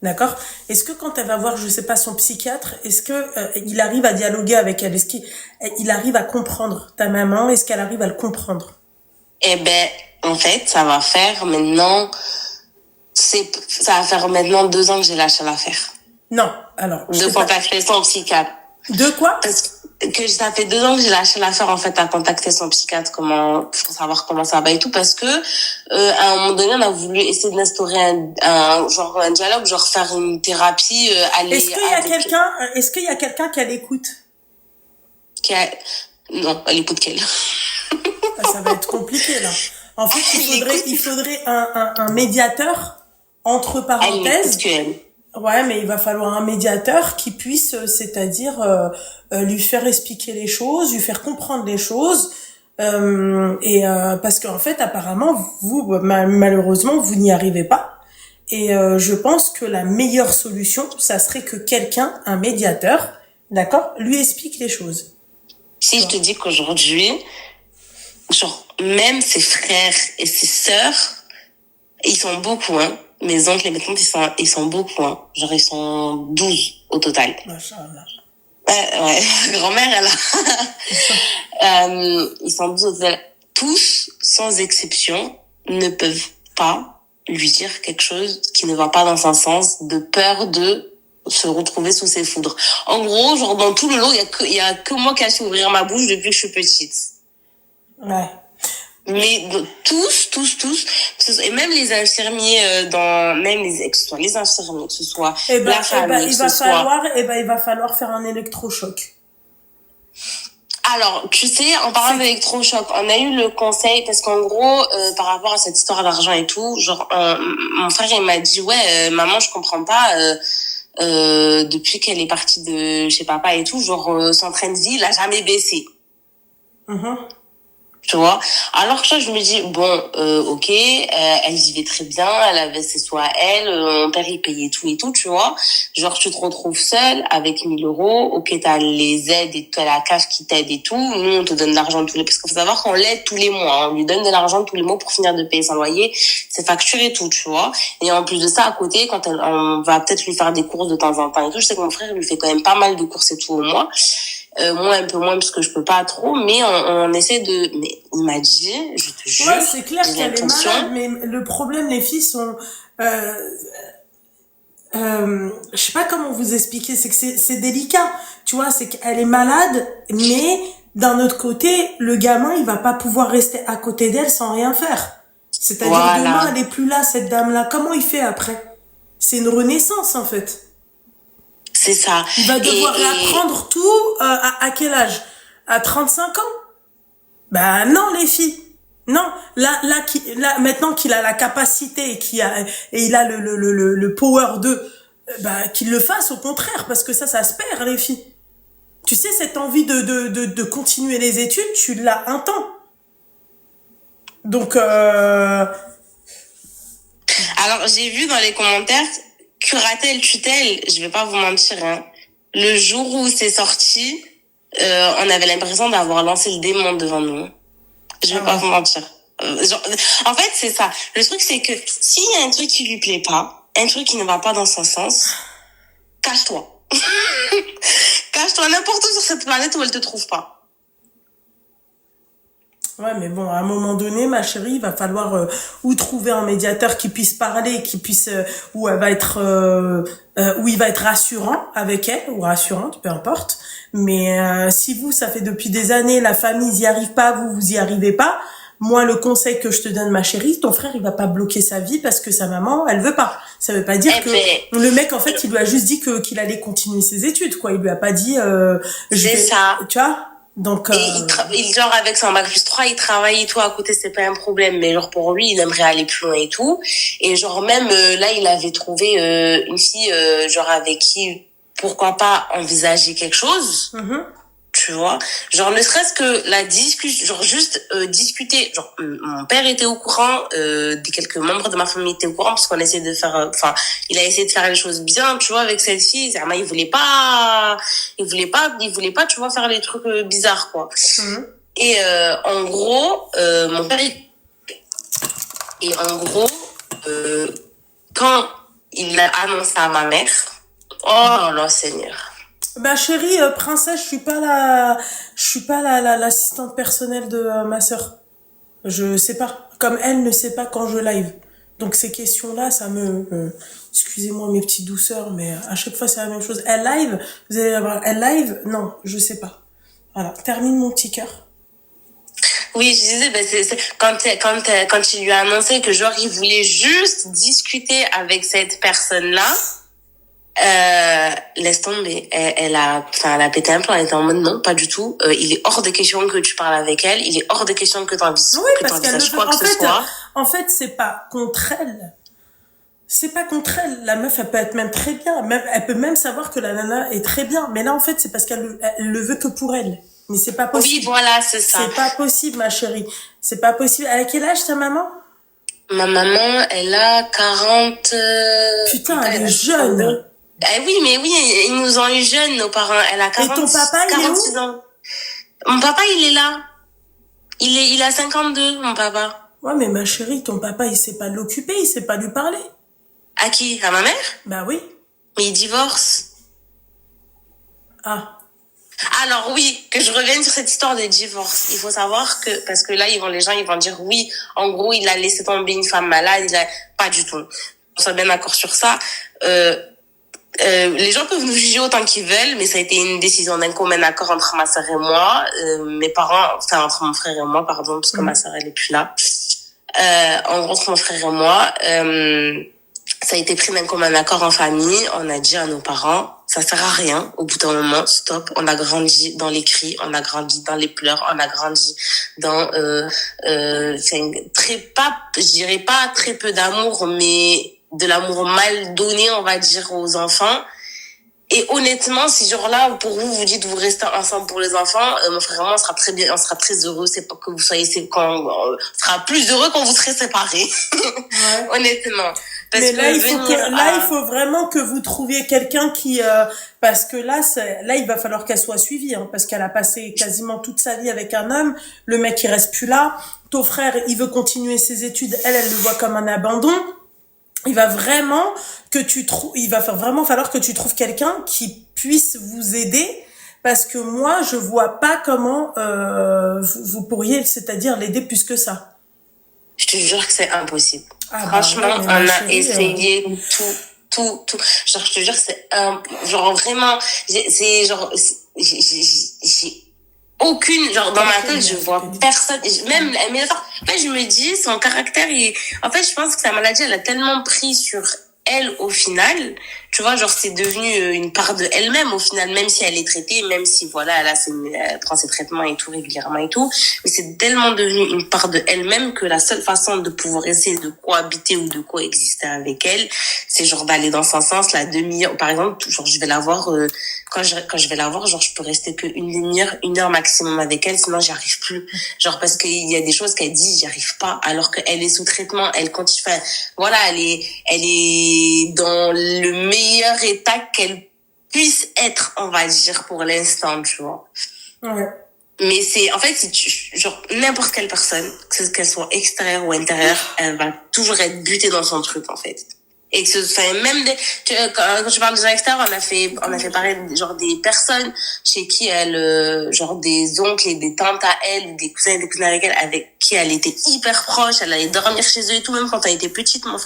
D'accord? Est-ce que quand elle va voir, je sais pas, son psychiatre, est-ce que il arrive à dialoguer avec elle? Est-ce qu'il arrive à comprendre ta maman? Est-ce qu'elle arrive à le comprendre? Eh ben, en fait, ça va faire maintenant, ça va faire maintenant 2 ans que j'ai lâché l'affaire. Non, alors. De contacter son psychiatre. De quoi? Parce que ça fait 2 ans que j'ai lâché l'affaire, en fait, à contacter son psychiatre, pour savoir comment ça va et tout, parce que, à un moment donné, on a voulu essayer d'instaurer un dialogue, genre faire une thérapie, aller Est-ce qu'il y a quelqu'un qui l'écoute? Non, elle écoute qu'elle. Ah, ça va être compliqué, là. En fait, il faudrait un médiateur, entre parenthèses. Ouais, mais il va falloir un médiateur qui puisse, c'est-à-dire lui faire expliquer les choses, lui faire comprendre les choses, parce qu'en fait, apparemment, vous, malheureusement, vous n'y arrivez pas. Et je pense que la meilleure solution, ça serait que quelqu'un, un médiateur, d'accord, lui explique les choses. Si je te dis qu'aujourd'hui, genre, même ses frères et ses sœurs, ils sont beaucoup, hein. Mes oncles et mes tantes, ils sont beaucoup, hein. Genre, ils sont 12 au total. Machallah. Ouais, grand-mère, elle a. Ils sont 12 au total. Tous, sans exception, ne peuvent pas lui dire quelque chose qui ne va pas dans son sens, de peur de se retrouver sous ses foudres. En gros, genre, dans tout le lot, il y a que moi qui a su ouvrir ma bouche depuis que je suis petite. Ouais. Mais tous, et même les infirmiers que ce soit les infirmiers, que ce soit la famille, il va falloir faire un électrochoc. Alors, tu sais, en parlant d'électrochoc, on a eu le conseil, parce qu'en gros, par rapport à cette histoire d'argent et tout, genre, mon frère, il m'a dit, ouais, maman, je comprends pas, depuis qu'elle est partie de chez papa et tout, genre, son train de vie, il a jamais baissé. Tu vois, alors que ça, je me dis, bon, ok, elle vivait très bien, elle avait ses soins à elle, mon père, il payait tout et tout, tu vois. Genre, tu te retrouves seule avec 1 000 euros, ok, t'as les aides et t'as la cash qui t'aide et tout. Nous, on te donne de l'argent tous les, parce qu'il faut savoir qu'on l'aide tous les mois, hein. On lui donne de l'argent tous les mois pour finir de payer son loyer, ses factures et tout, tu vois. Et en plus de ça, à côté, quand on va peut-être lui faire des courses de temps en temps et tout, je sais que mon frère, lui fait quand même pas mal de courses et tout au mois. Moi un peu moins parce que je peux pas trop, mais on essaie de. Mais il m'a dit, je te jure. Ouais, c'est clair qu'elle est malade, mais le problème, les filles sont. Je sais pas comment vous expliquer, c'est que c'est délicat. Tu vois, c'est qu'elle est malade, mais d'un autre côté, le gamin, il va pas pouvoir rester à côté d'elle sans rien faire. C'est-à-dire demain, elle est plus là, cette dame-là. Comment il fait après? C'est une renaissance en fait. C'est ça. Il va devoir réapprendre tout à quel âge? À 35 ans? Bah non, les filles. Non, là, maintenant qu'il a la capacité et il a le power bah qu'il le fasse au contraire, parce que ça se perd, les filles. Tu sais, cette envie de continuer les études, tu l'as un temps. Donc alors j'ai vu dans les commentaires curatelle, tutelle, je vais pas vous mentir, hein. Le jour où c'est sorti, on avait l'impression d'avoir lancé le démon devant nous. Je vais pas vous mentir. En fait, c'est ça. Le truc, c'est que s'il y a un truc qui lui plaît pas, un truc qui ne va pas dans son sens, cache-toi. Cache-toi n'importe où sur cette planète où elle te trouve pas. Ouais, mais bon, à un moment donné, ma chérie, il va falloir ou trouver un médiateur qui puisse parler, où elle va être, où il va être rassurant avec elle, ou rassurante, peu importe. Mais si vous, ça fait depuis des années, la famille, ils y arrive pas, vous y arrivez pas. Moi, le conseil que je te donne, ma chérie, ton frère, il va pas bloquer sa vie parce que sa maman, elle veut pas. Ça veut pas dire le mec, en fait, il lui a juste dit qu'il allait continuer ses études, quoi. Il lui a pas dit, ça. Tu vois? Donc, il genre avec son bac+3, il travaille et tout à côté, c'est pas un problème, mais genre pour lui, il aimerait aller plus loin et tout. Et genre même là, il avait trouvé une fille genre avec qui pourquoi pas envisager quelque chose. Tu vois, genre ne serait-ce que la discussion, genre juste discuter, genre mon père était au courant, des quelques membres de ma famille étaient au courant parce qu'on essayait de faire, il a essayé de faire les choses bien, tu vois, avec cette fille. Il voulait pas, tu vois, faire les trucs bizarres, quoi. Et en gros, mon père, quand il l'a annoncé à ma mère. Oh là là, Seigneur. Bah chérie, princesse, je suis pas l'assistante personnelle de ma sœur. Je sais pas. Comme elle ne sait pas quand je live. Donc ces questions-là, ça me... excusez-moi mes petites douceurs, mais à chaque fois c'est la même chose. Elle live, vous allez la voir. Elle live, non, je sais pas. Voilà, termine mon petit cœur. Oui, je disais, ben quand il lui a annoncé que genre il voulait juste discuter avec cette personne-là, laisse tomber. Elle a pété un plomb. Elle était en mode non, pas du tout. Il est hors de question que tu parles avec elle. Il est hors de question que Oui, parce qu'elle t'envisages quoi que ce soit. en fait, c'est pas contre elle. C'est pas contre elle. La meuf, elle peut être même très bien. Même, elle peut même savoir que la nana est très bien. Mais là, en fait, c'est parce elle le veut que pour elle. Mais c'est pas possible. Oui, voilà, c'est ça. C'est pas possible, ma chérie. C'est pas possible. Elle a quel âge, ta maman? Ma maman, elle a 40... Putain, elle est jeune. Oui, mais oui, ils nous ont eu jeunes, nos parents. Elle a 40, et ton papa, il est où? 46 ans. Mon papa, il est là. Il a 52, mon papa. Ouais, mais ma chérie, ton papa, il sait pas l'occuper, il sait pas lui parler. À qui? À ma mère? Bah oui. Mais il divorce. Ah. Alors oui, que je revienne sur cette histoire de divorce. Il faut savoir que, parce que là, les gens vont dire oui, en gros, il a laissé tomber une femme malade, pas du tout. On soit bien d'accord sur ça. Les gens peuvent nous juger autant qu'ils veulent, mais ça a été une décision d'un commun accord entre ma sœur et moi, mes parents, enfin entre mon frère et moi, pardon, parce que ma sœur elle est plus là. En gros, entre mon frère et moi, ça a été pris d'un commun accord en famille. On a dit à nos parents, ça sert à rien. Au bout d'un moment, stop. On a grandi dans les cris, on a grandi dans les pleurs, on a grandi dans je dirais pas très peu d'amour, mais de l'amour mal donné, on va dire, aux enfants. Et honnêtement, si genre là, pour vous dites vous restez ensemble pour les enfants, mon frère et moi, on sera très bien, on sera très heureux. C'est pas que vous soyez, on sera plus heureux quand vous serez séparés. Ouais. Honnêtement. Parce mais là, il faut vraiment que vous trouviez quelqu'un qui, parce que là, il va falloir qu'elle soit suivie, hein, parce qu'elle a passé quasiment toute sa vie avec un homme. Le mec, il reste plus là. Ton frère, il veut continuer ses études. Elle le voit comme un abandon. Il va vraiment falloir que tu trouves quelqu'un qui puisse vous aider, parce que moi, je vois pas comment vous pourriez, c'est-à-dire l'aider plus que ça. Je te jure que c'est impossible. Franchement, on a essayé tout. Genre, je te jure, c'est genre vraiment, j'ai aucune, genre dans ma tête, je vois personne, même en fait, je me dis, son caractère, en fait, je pense que sa maladie, elle a tellement pris sur elle au final, tu vois, genre c'est devenu une part de elle-même au final, même si elle est traitée, même si voilà, elle prend ses traitements et tout régulièrement et tout, mais c'est tellement devenu une part de elle-même que la seule façon de pouvoir essayer de cohabiter ou de coexister avec elle, c'est genre d'aller dans son sens, la demi-heure, par exemple, genre je vais la voir, quand je vais la voir, genre je peux rester que une demi-heure, 1 heure maximum avec elle, sinon j'y arrive plus, genre parce qu'il y a des choses qu'elle dit, j'y arrive pas, alors qu'elle est sous traitement, elle continue, enfin, voilà, elle est dans le meilleur état qu'elle puisse être, on va dire, pour l'instant, tu vois. Ouais. Mais c'est, en fait, genre, n'importe quelle personne, qu'elle soit extérieure ou intérieure, elle va toujours être butée dans son truc, en fait. Et que même quand je parle des gens extérieurs, on a fait parler, genre, des personnes chez qui elle, genre, des oncles et des tantes à elle, des cousins et des cousines avec qui elle était hyper proche, elle allait dormir chez eux et tout, même quand elle était petite, quand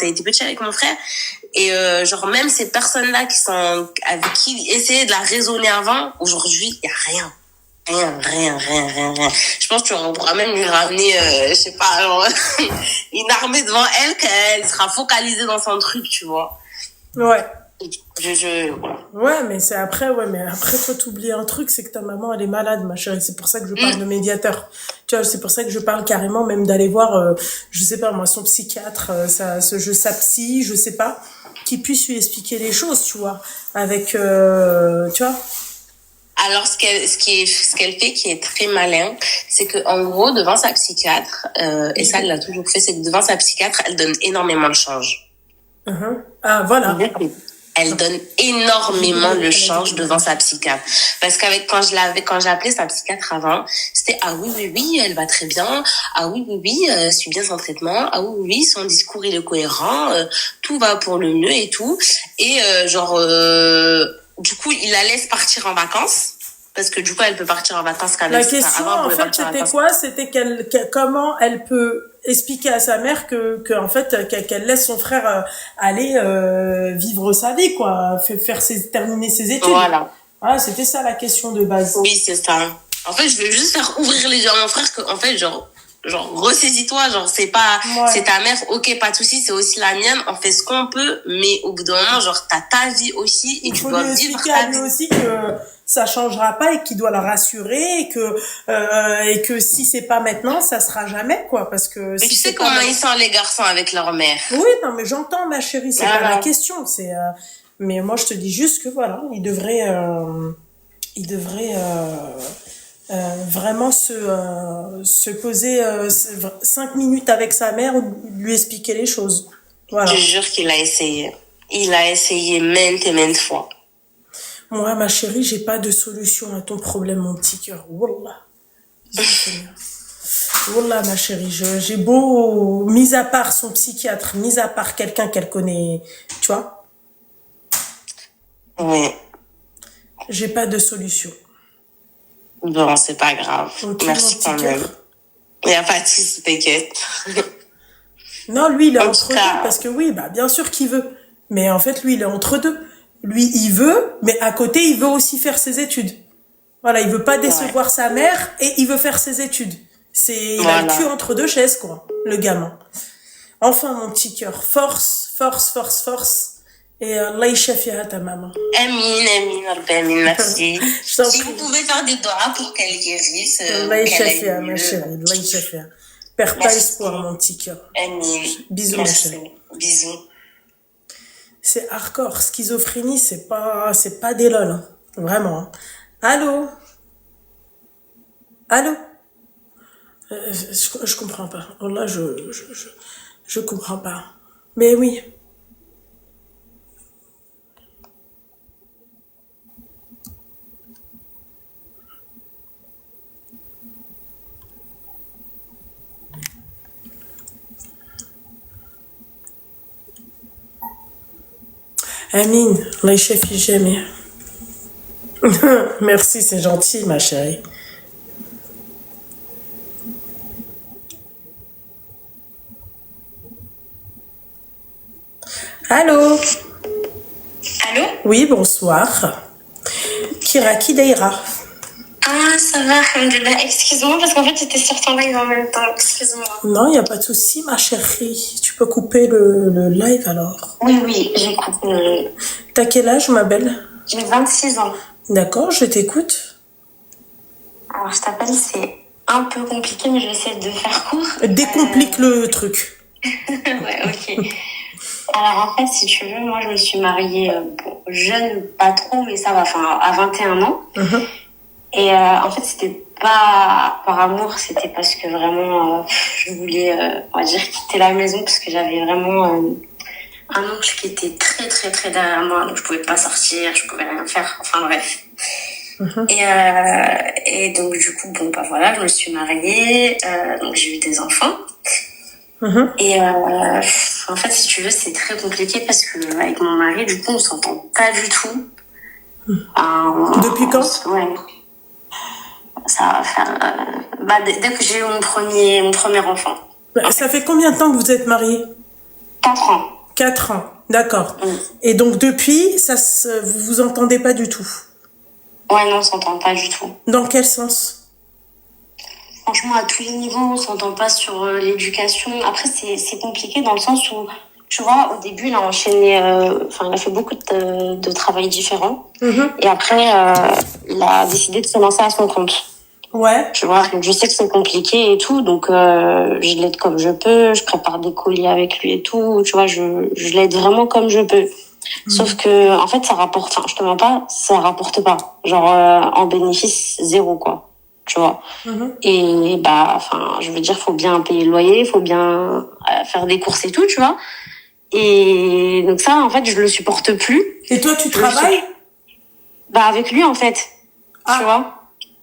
elle était petite avec mon frère. Et, genre, même ces personnes-là avec qui essayer de la raisonner avant, aujourd'hui, il y a rien. Rien. Je pense que tu pourras même lui ramener, je sais pas, genre, une armée devant elle, qu'elle sera focalisée dans son truc, tu vois. Ouais. Voilà. Ouais, mais après, faut t'oublier un truc, c'est que ta maman, elle est malade, ma chérie. C'est pour ça que je parle de médiateur. Tu vois, c'est pour ça que je parle carrément même d'aller voir, je sais pas, moi, son psychiatre, sa psy, je sais pas, qui puisse lui expliquer les choses, tu vois, avec, tu vois. Alors, ce qu'elle fait qui est très malin, c'est que, en gros, devant sa psychiatre, et ça, elle l'a toujours fait, c'est que devant sa psychiatre, elle donne énormément de change. Ah, voilà. Elle donne énormément le change devant sa psychiatre. Parce quand j'ai appelé sa psychiatre avant, c'était, ah oui, elle va très bien. Ah oui, suit bien son traitement. Ah oui, son discours, il est cohérent. Tout va pour le mieux et tout. Et, du coup, il la laisse partir en vacances. Parce que du coup, elle peut partir en vacances La question, en fait, c'était quoi? C'était comment elle peut expliquer à sa mère en fait, qu'elle laisse son frère aller vivre sa vie, quoi, terminer ses études. Voilà. Voilà, c'était ça la question de base. Oui, c'est ça. En fait, je veux juste faire ouvrir les yeux à mon frère que, en fait, genre, ressaisis-toi, genre, c'est ta mère, ok, pas de souci, c'est aussi la mienne, on fait ce qu'on peut, mais au bout d'un moment, genre, t'as ta vie aussi, et tu dois vivre ta vie. Il faut lui expliquer à lui aussi que ça changera pas et qu'il doit la rassurer et que si c'est pas maintenant, ça sera jamais, quoi, parce que mais si tu sais comment ils sont les garçons avec leur mère. Oui, non, mais j'entends, ma chérie, c'est pas la question, mais moi, je te dis juste que voilà, il devrait vraiment se poser 5 minutes avec sa mère ou lui expliquer les choses. Voilà. Je te jure qu'il a essayé. Il a essayé maintes et maintes fois. Moi, ma chérie, j'ai pas de solution à ton problème, mon petit cœur. Wallah. Wallah, ma chérie, j'ai beau, mis à part son psychiatre, mis à part quelqu'un qu'elle connaît, tu vois. Oui. J'ai pas de solution. Bon, c'est pas grave. Okay, merci quand même. Il n'y a pas de souci, t'inquiète. Non, lui, il est entre deux, parce que oui, bah, bien sûr qu'il veut. Mais en fait, lui, il est entre deux. Lui, il veut, mais à côté, il veut aussi faire ses études. Voilà, il veut pas décevoir sa mère et il veut faire ses études. Il a le cul entre deux chaises, quoi, le gamin. Enfin, mon petit cœur, force. Et Allah ychafiha ta maman. Amin, merci. Si vous pouvez faire des doigts pour qu'elle guérisse. Allah ychafiha, ma chérie, Allah ychafiha. Perds pas espoir, mon petit cœur. Amin. Bisous, ma chérie. Bisous. C'est hardcore. Schizophrénie, c'est pas des lol, hein. Vraiment, hein. Allô? Je comprends pas. Là, je comprends pas. Mais oui. Amine, Allah ychafi jamais. Merci, c'est gentil, ma chérie. Allô? Allô? Oui, bonsoir. Kiraki Daira. Ah, ça va, alhamdoulilah. Excuse-moi, parce qu'en fait, j'étais sur ton live en même temps. Excuse-moi. Non, il n'y a pas de souci, ma chérie. Tu peux couper le live, alors. Oui, j'ai coupé. T'as quel âge, ma belle? J'ai 26 ans. D'accord, je t'écoute. Alors, je t'appelle, c'est un peu compliqué, mais je vais essayer de faire court. Décomplique le truc. Ouais, ok. Alors, en fait, si tu veux, moi, je me suis mariée jeune, pas trop, mais ça va, enfin, à 21 ans. Et en fait, c'était pas par amour, c'était parce que vraiment, je voulais, on va dire, quitter la maison, parce que j'avais vraiment un oncle qui était très, très, très derrière moi, donc je pouvais pas sortir, je pouvais rien faire, enfin bref. Et donc, du coup, bon, bah voilà, je me suis mariée, donc j'ai eu des enfants. Et en fait, si tu veux, c'est très compliqué parce que avec mon mari, du coup, on s'entend pas du tout. Depuis quand? Ouais. Ça va faire... dès que j'ai eu mon premier enfant. Ça fait combien de temps que vous êtes mariés? 4 ans. 4 ans, d'accord. Et donc depuis, vous vous entendez pas du tout? Ouais, non, on s'entend pas du tout. Dans quel sens? Franchement, à tous les niveaux, on s'entend pas sur l'éducation. Après, c'est compliqué dans le sens où, tu vois, au début, il a enchaîné... il a fait beaucoup de travail différent. Et après, il a décidé de se lancer à son compte. Ouais. Tu vois, donc je sais que c'est compliqué et tout, donc je l'aide comme je peux, je prépare des colis avec lui et tout, tu vois, je l'aide vraiment comme je peux. Sauf que, en fait, ça rapporte... Enfin, je te mens pas, ça rapporte pas. Genre, en bénéfice, 0, quoi. Tu vois. Et je veux dire, faut bien payer le loyer, faut bien faire des courses et tout, tu vois. Et donc ça, en fait, je le supporte plus. Et toi, tu Je le travailles? Bah, avec lui, en fait. Ah. Tu vois?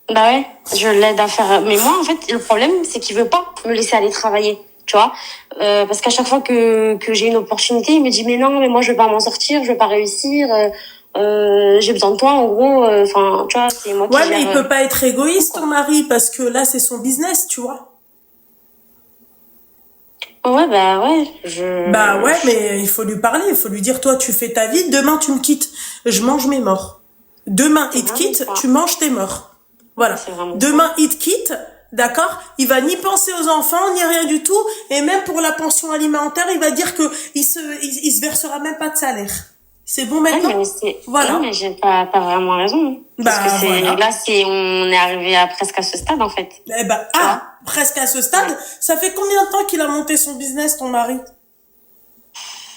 Bah ouais, je l'aide à faire. Mais moi, en fait, le problème, c'est qu'il veut pas me laisser aller travailler. Tu vois? Parce qu'à chaque fois que j'ai une opportunité, il me dit, mais non, mais moi, je vais pas m'en sortir, je vais pas réussir. J'ai besoin de toi, en gros. Enfin, tu vois, c'est moi qui Ouais, mais il gère. peut pas être égoïste, ton mari, parce que là, c'est son business, tu vois. Ouais, bah ouais, Bah ouais, mais il faut lui parler, il faut lui dire, toi, tu fais ta vie, demain, tu me quittes. Je mange mes morts. Demain, C'est il te vraiment quitte, ça. tu manges tes morts. Voilà. C'est vraiment Demain, il te quitte, d'accord? Il va ni penser aux enfants, ni rien du tout. Et même pour la pension alimentaire, il va dire que il se versera même pas de salaire. C'est bon Ouais, maintenant? mais c'est... Voilà. Non, mais t'as vraiment raison. Parce Bah, que c'est, voilà. là, on est arrivé à presque à ce stade, en fait. Eh ben, presque à ce stade. Ça fait combien de temps qu'il a monté son business, ton mari?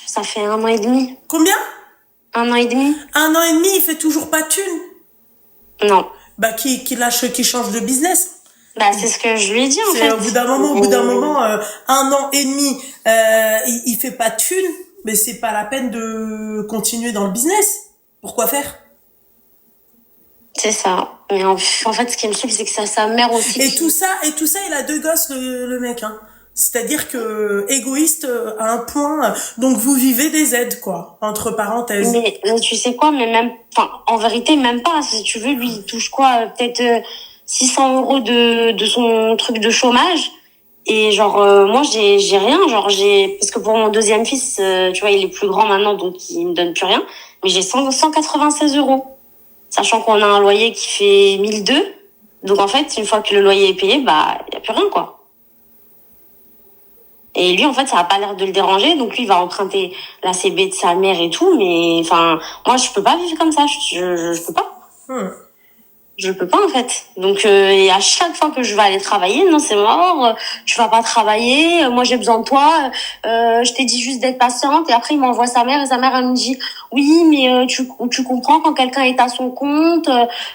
Ça fait 1 an et demi. Combien? 1 an et demi? 1 an et demi, il fait toujours pas de thunes. Non. Bah, qui change de business. Bah, c'est ce que je lui ai dit, en C'est fait. au bout d'un moment, 1 an et demi, il fait pas de thunes, mais c'est pas la peine de continuer dans le business. Pourquoi faire? C'est ça. Mais en fait, ce qui me saoule, c'est que c'est sa mère aussi. Et tout ça, il a 2 gosses, le mec, hein. C'est-à-dire que égoïste à un point. Donc vous vivez des aides, quoi, entre parenthèses. Mais tu sais quoi, mais même, enfin, en vérité, même pas. Si tu veux, lui, il touche quoi, peut-être 600 € de son truc de chômage. Et genre, moi, j'ai rien. Genre, parce que pour mon deuxième fils, tu vois, il est plus grand maintenant, donc il me donne plus rien. Mais j'ai 196 €. Sachant qu'on a un loyer qui fait 1 200. Donc, en fait, une fois que le loyer est payé, bah, il y a plus rien, quoi. Et lui, en fait, ça a pas l'air de le déranger. Donc, lui, il va emprunter la CB de sa mère et tout. Mais, enfin, moi, je peux pas vivre comme ça. Je peux pas. Je peux pas, en fait. Donc, et à chaque fois que je vais aller travailler, non, c'est mort. Tu vas pas travailler. Moi, j'ai besoin de toi. Je t'ai dit juste d'être patiente. Et après, il m'envoie sa mère. Et sa mère, elle me dit, oui, mais tu comprends quand quelqu'un est à son compte,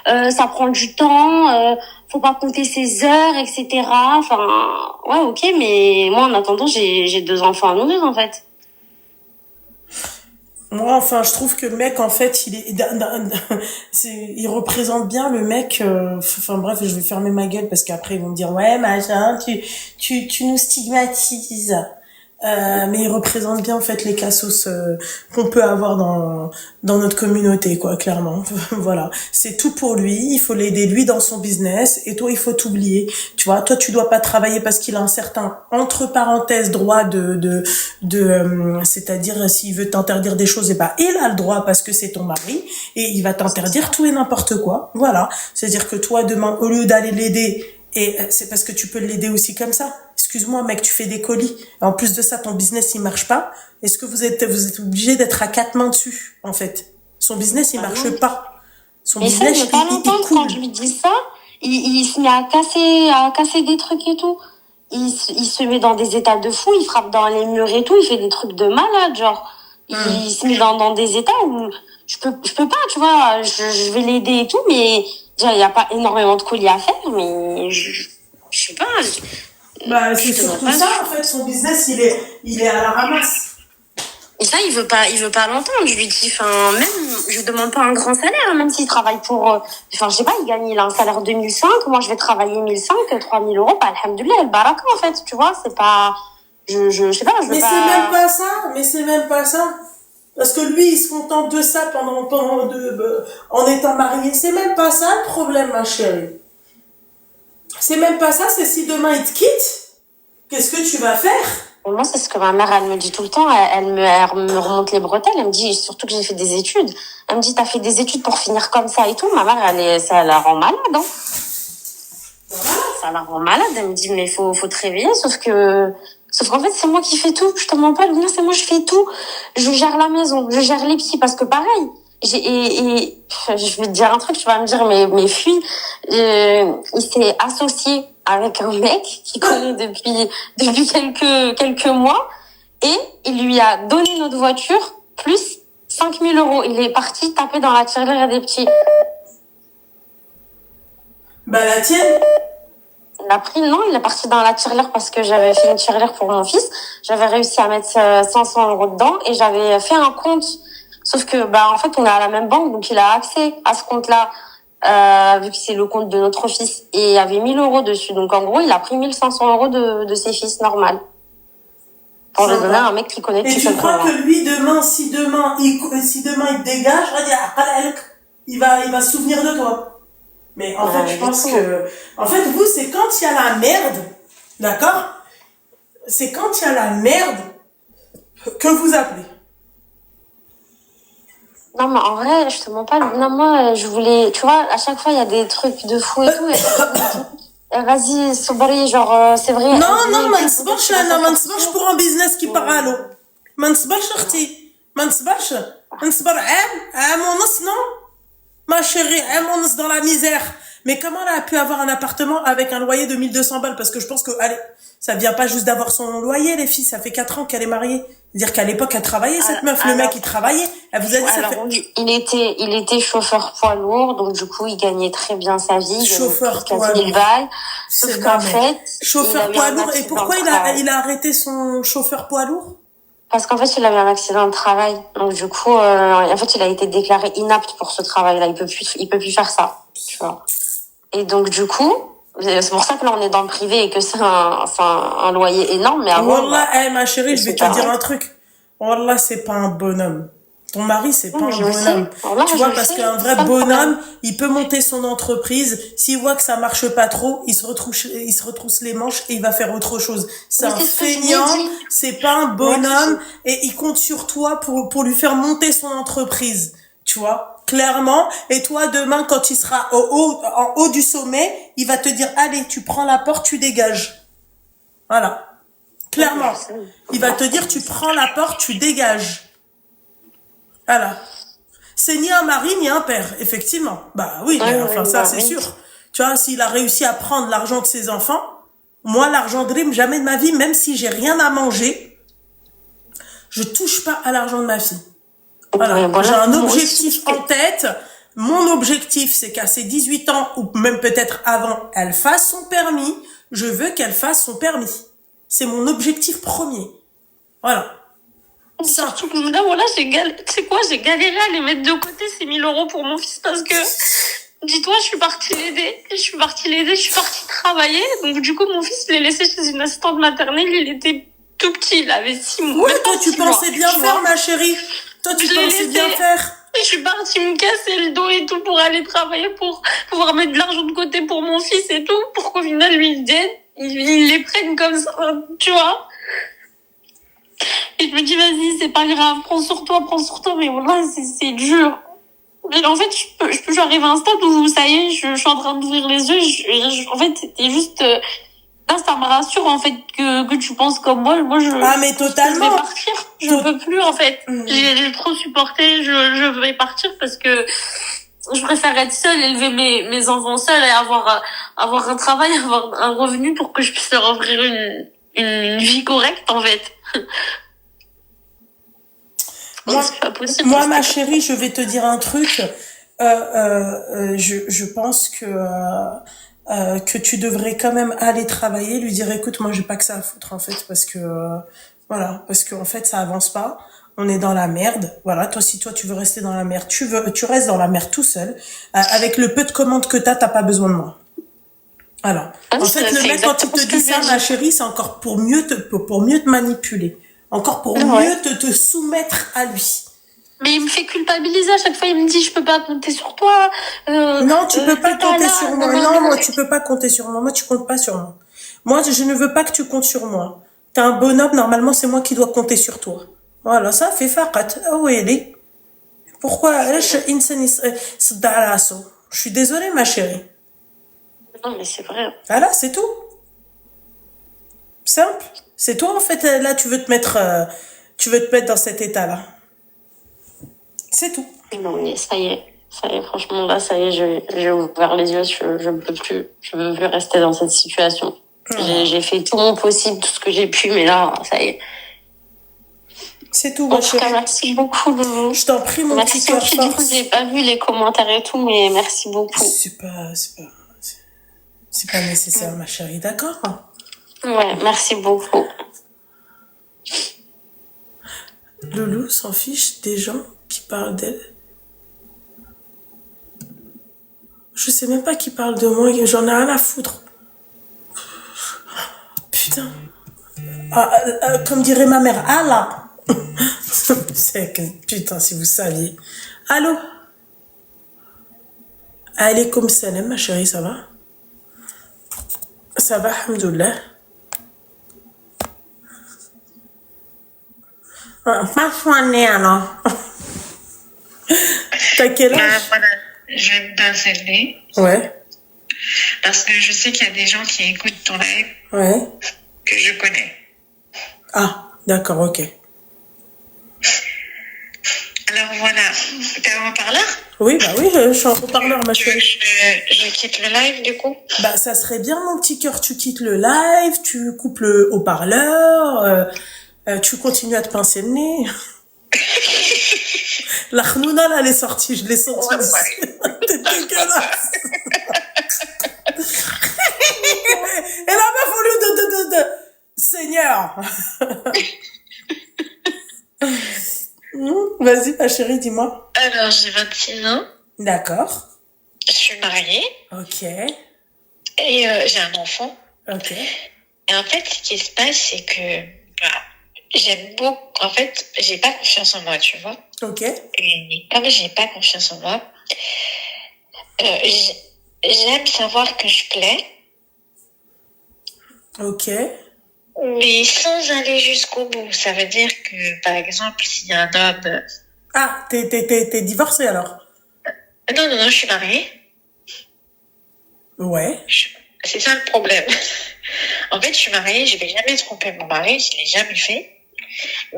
ça prend du temps. Faut pas compter ses heures, etc. Enfin, ouais, ok, mais moi, en attendant, j'ai 2 enfants à nourrir, en fait. Moi, enfin, je trouve que le mec, en fait, il représente bien le mec. Enfin bref, je vais fermer ma gueule parce qu'après ils vont me dire ouais, machin, tu nous stigmatises. Mais il représente bien en fait les cassos qu'on peut avoir dans notre communauté, quoi, clairement. Voilà, c'est tout pour lui. Il faut l'aider lui dans son business et toi il faut t'oublier. Tu vois, toi tu dois pas travailler parce qu'il a un certain entre parenthèses droit c'est-à-dire s'il veut t'interdire des choses, et bah il a le droit parce que c'est ton mari et il va t'interdire tout et n'importe quoi. Voilà, c'est-à-dire que toi demain au lieu d'aller l'aider, et c'est parce que tu peux l'aider aussi comme ça. Excuse-moi, mec, tu fais des colis. Et en plus de ça, ton business, il marche pas. Est-ce que vous êtes obligé d'être à 4 mains dessus, en fait? Son business, il marche pas. Son Mais ça, business, il veut pas l'entendre. il coule. Quand je lui dis ça, il se met à casser des trucs et tout. Il se met dans des états de fou, il frappe dans les murs et tout, il fait des trucs de malade, genre. Il se met dans des états où je peux pas, tu vois, je vais l'aider et tout, mais déjà, il y a pas énormément de colis à faire, mais je sais pas. Bah, c'est surtout ça, en fait, son business, il est à la ramasse. Et ça, il veut pas l'entendre. Je lui dis, enfin, même, je demande pas un grand salaire, même s'il travaille pour, enfin, je sais pas, il a un salaire de 1005, moi, je vais travailler 1005, 3000 €, bah, alhamdoulilah, el baraka, en fait, tu vois, c'est pas, je sais pas, je veux Mais pas. c'est même pas ça. Parce que lui, il se contente de ça en étant marié. C'est même pas ça le problème, ma chérie. C'est même pas ça, c'est si demain il te quitte, qu'est-ce que tu vas faire? Moi, c'est ce que ma mère, elle me dit tout le temps. Elle me remonte les bretelles. Elle me dit, surtout que j'ai fait des études. Elle me dit, t'as fait des études pour finir comme ça et tout. Ma mère, ça la rend malade, hein. Ça la rend malade. Elle me dit, mais faut te réveiller. Sauf qu'en fait, c'est moi qui fais tout. Je te mens pas. Non, c'est moi, je fais tout. Je gère la maison. Je gère les petits parce que pareil. Et je vais te dire un truc, tu vas me dire, mais fuis. Il s'est associé avec un mec qui connaît depuis quelques mois, et il lui a donné notre voiture plus 5000 €. Il est parti taper dans la tirelire des petits. Bah, la tienne. Il a pris, non, il est parti dans la tirelire parce que j'avais fait une tirelire pour mon fils. J'avais réussi à mettre 500 euros dedans et j'avais fait un compte. Sauf que, en fait, on est à la même banque, donc il a accès à ce compte-là, vu que c'est le compte de notre fils. Et il y avait 1000 euros dessus. Donc, en gros, il a pris 1500 euros de ses fils, normal. Pour le donner à un mec qui connaît Et tu crois que lui, demain, si demain il te dégage, il va se souvenir de toi. Mais en fait, je pense que, en fait, vous, c'est quand il y a la merde, d'accord? C'est quand il y a la merde que vous appelez. Non, mais en vrai, je te mens pas. Non, moi, je voulais, tu vois, à chaque fois, il y a des trucs de fou et tout. Vas-y, sobri, genre, c'est vrai. Non, ما نصبرش انا ما نصبرش pour un business qui part à l'eau. ما نصبرش اختي. ما نصبرش. نصبر عام ونص non? Ma chérie, عام ونص dans la misère. Mais comment elle a pu avoir un appartement avec un loyer de 1200 balles? Parce que je pense que, allez, ça vient pas juste d'avoir son loyer, les filles. Ça fait 4 ans qu'elle est mariée. C'est-à-dire qu'à l'époque, elle travaillait, cette meuf. Le mec, il travaillait. Elle vous a dit, ça fait... Il était chauffeur poids lourd, donc du coup, il gagnait très bien sa vie. Chauffeur poids lourd. Sauf qu'en fait... Chauffeur poids lourd. Et pourquoi il a arrêté son chauffeur poids lourd? Parce qu'en fait, il a eu un accident de travail. Donc du coup, en fait, il a été déclaré inapte pour ce travail-là. Il peut plus faire ça, tu vois. Et donc, du coup, c'est pour ça que là, on est dans le privé et que c'est un loyer énorme. Mais avant, Wallah, ma chérie, je vais te dire un truc. Wallah, c'est pas un bonhomme. Ton mari, c'est pas un bonhomme. Tu vois, parce qu'un vrai bonhomme, il peut monter son entreprise. S'il voit que ça marche pas trop, il se retrousse les manches et il va faire autre chose. C'est un feignant, c'est pas un bonhomme et il compte sur toi pour lui faire monter son entreprise. Tu vois, clairement. Et toi, demain, quand il sera en haut du sommet, il va te dire, allez, tu prends la porte, tu dégages. Voilà. Clairement. Il va te dire, tu prends la porte, tu dégages. Voilà. C'est ni un mari, ni un père, effectivement. Bah oui, mais enfin, ça, c'est sûr. Tu vois, s'il a réussi à prendre l'argent de ses enfants, moi, l'argent de Rim, jamais de ma vie, même si j'ai rien à manger, je touche pas à l'argent de ma fille. Voilà, j'ai un objectif en tête. Mon objectif, c'est qu'à ses 18 ans, ou même peut-être avant, elle fasse son permis. Je veux qu'elle fasse son permis. C'est mon objectif premier. Voilà. Surtout que là, voilà, j'ai galéré à les mettre de côté, ces 1000 euros pour mon fils, parce que, dis-toi, je suis partie l'aider, je suis partie travailler. Donc, du coup, mon fils, je l'ai laissé chez une assistante maternelle, il était tout petit, il avait 6 mois. Ouais, toi, tu pensais bien faire, ma chérie. Toi, tu pensais bien faire. Je suis partie me casser le dos et tout pour aller travailler, pour pouvoir mettre de l'argent de côté pour mon fils et tout, pour qu'au final, lui, il les prenne comme ça, tu vois. Et je me dis, vas-y, c'est pas grave, prends sur toi, mais voilà, c'est dur. Mais en fait, j'arrive à un stade où, ça y est, je suis en train d'ouvrir les yeux, en fait, c'était juste, là, ça me rassure, en fait, que tu penses comme moi. Ah, mais totalement. Je vais partir. Je peux plus, en fait. J'ai trop supporté. Je vais partir parce que je préfère être seule, élever mes enfants seuls et avoir un travail, avoir un revenu pour que je puisse leur offrir une vie correcte, en fait. C'est pas possible. Moi, ma chérie, je vais te dire un truc. Je pense que tu devrais quand même aller travailler, lui dire, écoute, moi, j'ai pas que ça à foutre, en fait, parce que, voilà, parce qu'en fait, ça avance pas. On est dans la merde. Voilà. Si toi, tu veux rester dans la merde, tu restes dans la merde tout seul. Avec le peu de commandes que t'as pas besoin de moi. Voilà. En fait, le mec, quand il te dit ça, ma chérie, c'est encore pour mieux te manipuler. Encore pour mieux te soumettre à lui. Mais il me fait culpabiliser à chaque fois. Il me dit, je peux pas compter sur toi. Non, tu peux pas compter sur moi. Non, moi, tu peux pas compter sur moi. Moi, tu comptes pas sur moi. Moi, je ne veux pas que tu comptes sur moi. T'es un bonhomme, normalement, c'est moi qui dois compter sur toi. Voilà, ça fait faqat. Ah oui, elle est. Pourquoi? Je suis désolée, ma chérie. Non, mais c'est vrai. Voilà, c'est tout. Simple. C'est toi, en fait, là, tu veux te mettre dans cet état-là. C'est tout. Non, mais ça y est, franchement, là, ça y est, j'ai ouvert les yeux, je ne peux plus, je veux plus rester dans cette situation. J'ai fait tout mon possible, tout ce que j'ai pu, mais là, ça y est. C'est tout, ma chérie. Merci beaucoup, Loulou. Je t'en prie, mon petit cœur. Merci, du coup, j'ai pas vu les commentaires et tout, mais merci beaucoup. C'est pas... C'est pas nécessaire, ma chérie, d'accord? Ouais, merci beaucoup. Loulou s'en fiche des gens qui parlent d'elle. Je sais même pas qui parle de moi, j'en ai rien à foutre. Putain. Comme dirait ma mère, Allah. C'est que, putain, si vous saviez. Allô? Alaykoum salam, ma chérie, ça va? Ça va, alhamdoulilah. Pas soigné, alors. T'as quel âge? Voilà, je vais me t'insérer Ouais, parce que je sais qu'il y a des gens qui écoutent ton live ouais. que je connais. Ah, d'accord, ok. Alors voilà, t'es en haut-parleur? Oui, bah oui, je suis en haut-parleur, ma Tu veux chérie. que je quitte le live du coup? Bah, ça serait bien, mon petit cœur, tu quittes le live, tu coupes le haut-parleur, tu continues à te pincer le nez. La khnouna, là, elle est sortie, je l'ai sentie. Ouais, ouais. T'es dégueulasse. Et la meuf, au lieu de... Seigneur. Vas-y, ma chérie, dis-moi. Alors j'ai 26 ans, D'accord. je suis mariée Ok. et j'ai un enfant. Ok. Et en fait, ce qui se passe, c'est que bah, j'aime beaucoup. En fait, j'ai pas confiance en moi, tu vois. Ok. Et comme j'ai pas confiance en moi, j'aime savoir que je plais, Ok. mais sans aller jusqu'au bout. Ça veut dire que, par exemple, s'il y a un homme... Ah, t'es divorcée, alors? Non, je suis mariée. Ouais. C'est ça le problème. En fait, je suis mariée, je vais jamais tromper mon mari, je l'ai jamais fait.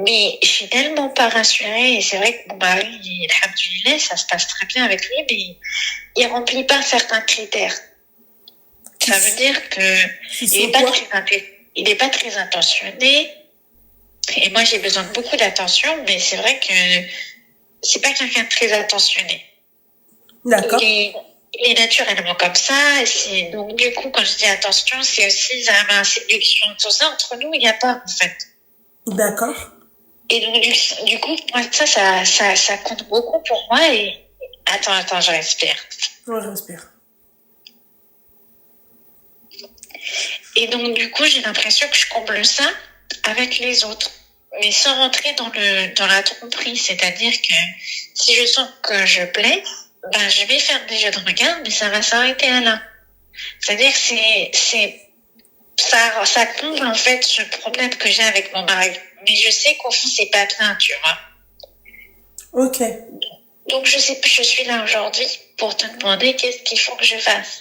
Mais je suis tellement pas rassurée, et c'est vrai que mon mari, alhamdoulilah, ça se passe très bien avec lui, mais il remplit pas certains critères. Ça veut dire que il est pas très attentionné, et moi j'ai besoin de beaucoup d'attention, mais c'est vrai que c'est pas quelqu'un de très attentionné. D'accord. Il est naturellement comme ça, et donc du coup, quand je dis attention, c'est aussi la séduction, tout ça, entre nous, il n'y a pas, en fait. D'accord. Et donc, du coup, moi, ça compte beaucoup pour moi. Et attends, je respire. Ouais, je respire. Et donc, du coup, j'ai l'impression que je comble ça avec les autres, mais sans rentrer dans la tromperie. C'est-à-dire que si je sens que je plais, ben, je vais faire des jeux de regard, mais ça va s'arrêter à là. C'est-à-dire que ça comble, en fait, ce problème que j'ai avec mon mari. Mais je sais qu'au fond, c'est pas bien, tu vois. Ok. Donc, je suis là aujourd'hui pour te demander qu'est-ce qu'il faut que je fasse.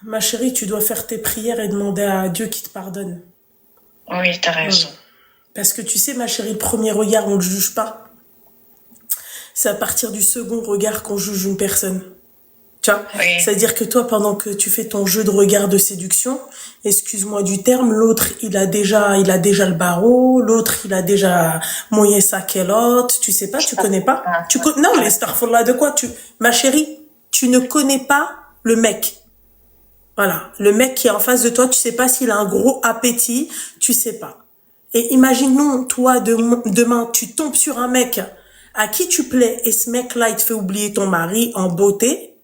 Ma chérie, tu dois faire tes prières et demander à Dieu qu'il te pardonne. Oui, t'as raison. Parce que tu sais, ma chérie, le premier regard, on ne le juge pas. C'est à partir du second regard qu'on juge une personne. Tu vois? Oui. C'est-à-dire que toi, pendant que tu fais ton jeu de regard de séduction, excuse-moi du terme, l'autre, il a déjà le barreau, l'autre, il a déjà mouillé sa kélote, tu sais pas, tu connais pas? Non, mais astaghfirullah, de quoi ma chérie, tu ne connais pas le mec. Voilà. Le mec qui est en face de toi, tu sais pas s'il a un gros appétit, tu sais pas. Et imaginons, toi, demain, tu tombes sur un mec à qui tu plais et ce mec-là, il te fait oublier ton mari en beauté.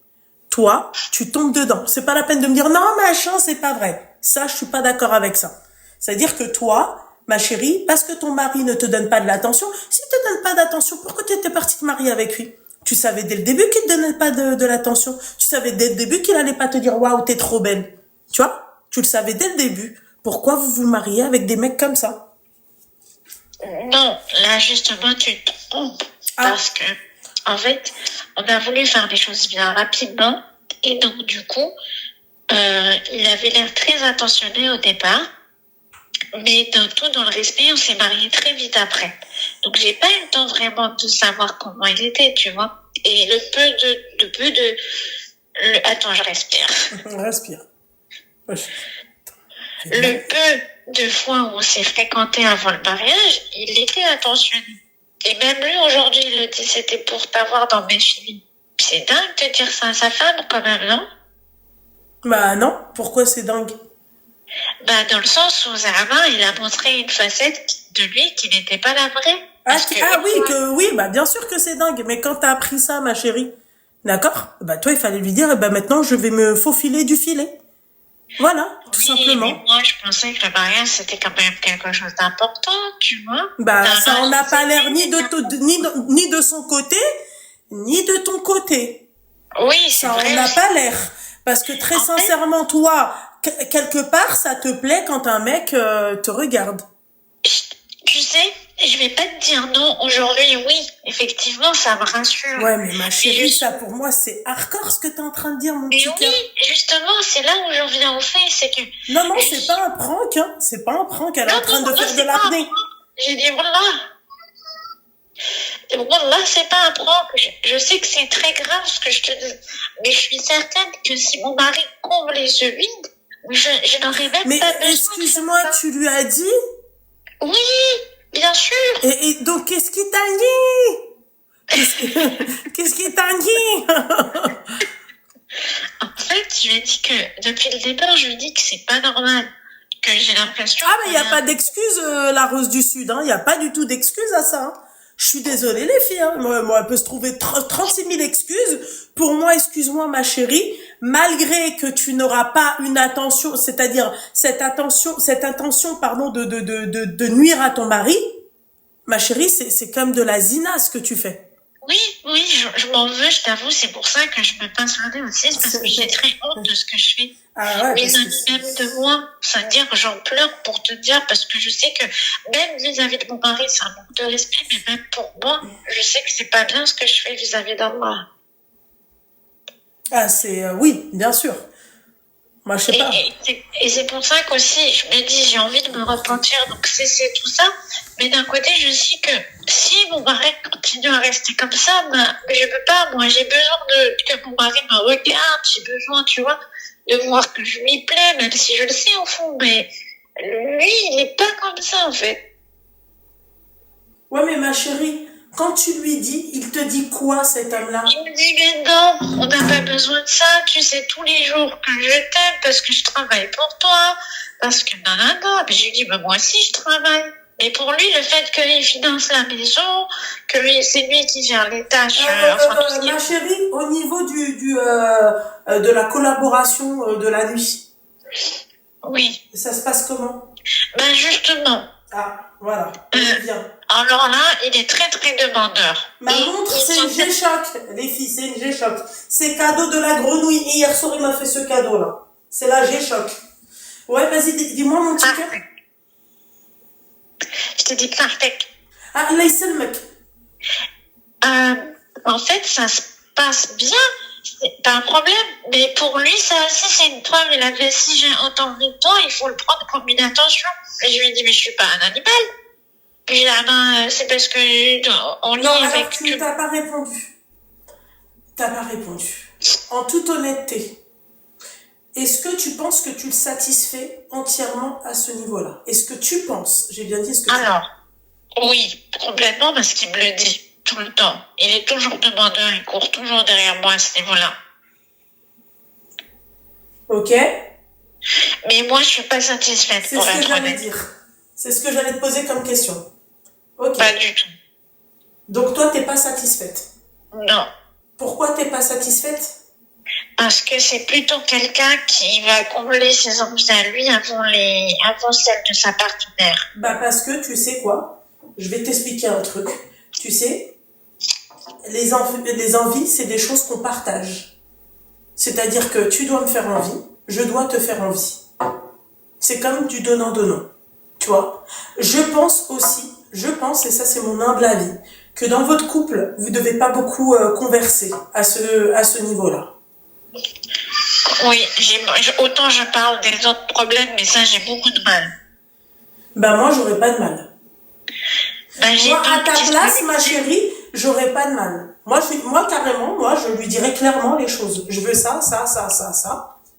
Toi, tu tombes dedans. C'est pas la peine de me dire non, machin, c'est pas vrai. Ça, je suis pas d'accord avec ça. C'est-à-dire que toi, ma chérie, parce que ton mari ne te donne pas de l'attention, s'il te donne pas d'attention, pourquoi tu étais partie te marier avec lui? Tu savais dès le début qu'il te donnait pas de l'attention. Tu savais dès le début qu'il allait pas te dire waouh, t'es trop belle. Tu vois? Tu le savais dès le début. Pourquoi vous vous mariez avec des mecs comme ça? Non, là, justement, tu te trompes. Parce que, en fait, on a voulu faire les choses bien rapidement. Et donc, du coup, il avait l'air très attentionné au départ. Mais dans le respect, on s'est mariés très vite après. Donc, j'ai pas eu le temps vraiment de savoir comment il était, tu vois. Et attends, je respire. Respire. Le peu de fois où on s'est fréquenté avant le mariage, il était attentionné. Et même lui, aujourd'hui, il le dit, c'était pour t'avoir dans mes filles. C'est dingue de dire ça à sa femme, quand même, non? Bah non, pourquoi c'est dingue? Bah, dans le sens où Zahra, il a montré une facette de lui qui n'était pas la vraie. Ah, Parce que oui, bah bien sûr que c'est dingue, mais quand t'as appris ça, ma chérie, d'accord? Bah toi, il fallait lui dire, bah maintenant, je vais me faufiler du filet. Voilà, tout oui, simplement. mais moi, je pensais que le mariage, c'était quand même quelque chose d'important, tu vois. Bah Dans ça la en a pas l'air société, ni de son côté, ni de ton côté. oui, c'est Ça en vrai. a pas l'air. Parce que très En fait, sincèrement, toi, quelque part, ça te plaît quand un mec te regarde. tu sais, je vais pas te dire non aujourd'hui, oui, effectivement, ça me rassure. Ouais, mais ma chérie, je- ça pour moi, c'est hardcore ce que t'es en train de dire, mon Mais petit oui, cœur. justement, c'est là où j'en viens au fait, c'est que Non, non, c'est pas un prank, hein. C'est pas un prank, elle est non, en train non, de là, faire de c'est pas un l'apnée. prank. J'ai dit voilà. Et bon, là, c'est pas un prank. Je sais que c'est très grave ce que je te dis. Mais je suis certaine que si mon mari comblait ce vide, je n'aurais même Mais pas besoin de excuse-moi, faire ça. tu lui as dit? Oui, bien sûr. Et donc, qu'est-ce qu'il t'a dit? Qu'est-ce qu'il t'a dit? En fait, je lui ai dit que depuis le départ, je lui ai dit que c'est pas normal. Que j'ai l'impression. Ah, mais il n'y a pas d'excuse, la Rose du Sud, hein. Il n'y a pas du tout d'excuse à ça, hein. Je suis désolée, les filles, hein. Moi, elle peut se trouver 36 000 excuses. Pour moi, excuse-moi, ma chérie, malgré que tu n'auras pas une attention, c'est-à-dire cette intention, pardon, de nuire à ton mari, ma chérie, c'est comme de la zina, ce que tu fais. Oui, je m'en veux, je t'avoue, c'est pour ça que je me pince le nez aussi, parce que j'ai très honte de ce que je fais. Ah ouais, Mes parce amis que même de moi, c'est-à-dire que j'en pleure pour te dire, parce que je sais que même vis-à-vis de mon mari, c'est un manque de respect, mais même pour moi, je sais que c'est pas bien ce que je fais vis-à-vis d'Allah. ah, oui, bien sûr. Moi, je sais pas. Et c'est pour ça qu'aussi, je me dis, j'ai envie de me repentir, donc cesser tout ça. Mais d'un côté, je sais que si mon mari continue à rester comme ça, ben, je peux pas. Moi, j'ai besoin que mon mari me regarde. J'ai besoin, tu vois, de voir que je lui plais, même si je le sais au fond. Mais lui, il n'est pas comme ça, en fait. Ouais, mais ma chérie, quand tu lui dis, il te dit quoi, cet homme-là? Il me dit, mais non, on n'a pas besoin de ça. Tu sais tous les jours que je t'aime parce que je travaille pour toi. Parce que nanana. Puis je lui dis, ben, moi aussi, je travaille. Mais pour lui, le fait qu'il finance la maison, que c'est lui qui gère les tâches, enfin, tout ce qui Ma chérie, au niveau de la collaboration de la nuit, oui. ça se passe comment? Ben, justement. Ah, voilà, bien. Alors là, il est très, très demandeur. Ma montre, c'est une G-Shock, les filles, c'est une G-Shock. C'est cadeau de la grenouille. Et hier soir, il m'a fait ce cadeau-là. C'est la G-Shock. Ouais, vas-y, dis-moi, mon petit cœur. Je t'ai dit parfait. Ah, là, il sait le mec. En fait, ça se passe bien. C'est pas un problème. Mais pour lui, ça aussi, c'est une preuve. Il a dit, si j'ai autant envie de toi, il faut le prendre comme une attention. Et je lui ai dit, mais je suis pas un animal. Puis là, ben, c'est parce que on lit Non, alors avec... tu t'as pas répondu. T'as pas répondu. En toute honnêteté, est-ce que tu penses que tu le satisfais entièrement à ce niveau-là? Est-ce que tu penses, j'ai bien dit ce que tu Alors, oui, complètement, parce qu'il me le dit tout le temps. Il est toujours demandeur, il court toujours derrière moi à ce niveau-là. Ok? Mais moi, je suis pas satisfaite, C'est pour ce que être j'allais honnête. dire. C'est ce que j'allais te poser comme question. Ok. Pas du tout. Donc toi, t'es pas satisfaite. Non. Pourquoi t'es pas satisfaite? Parce que c'est plutôt quelqu'un qui va combler ses envies à lui avant celles de sa partenaire. Bah parce que tu sais quoi? Je vais t'expliquer un truc. Tu sais, les envies, c'est des choses qu'on partage. C'est-à-dire que tu dois me faire envie, je dois te faire envie. C'est comme du donnant-donnant. Tu vois? Je pense, et ça c'est mon humble avis, que dans votre couple, vous devez pas beaucoup converser à ce niveau-là. Oui, autant je parle des autres problèmes, mais ça, j'ai beaucoup de mal. Bah moi, j'aurais pas de mal. Ben, Moi, à ta place, ma chérie, j'aurais pas de mal. Moi, carrément, je lui dirais clairement les choses. Je veux ça.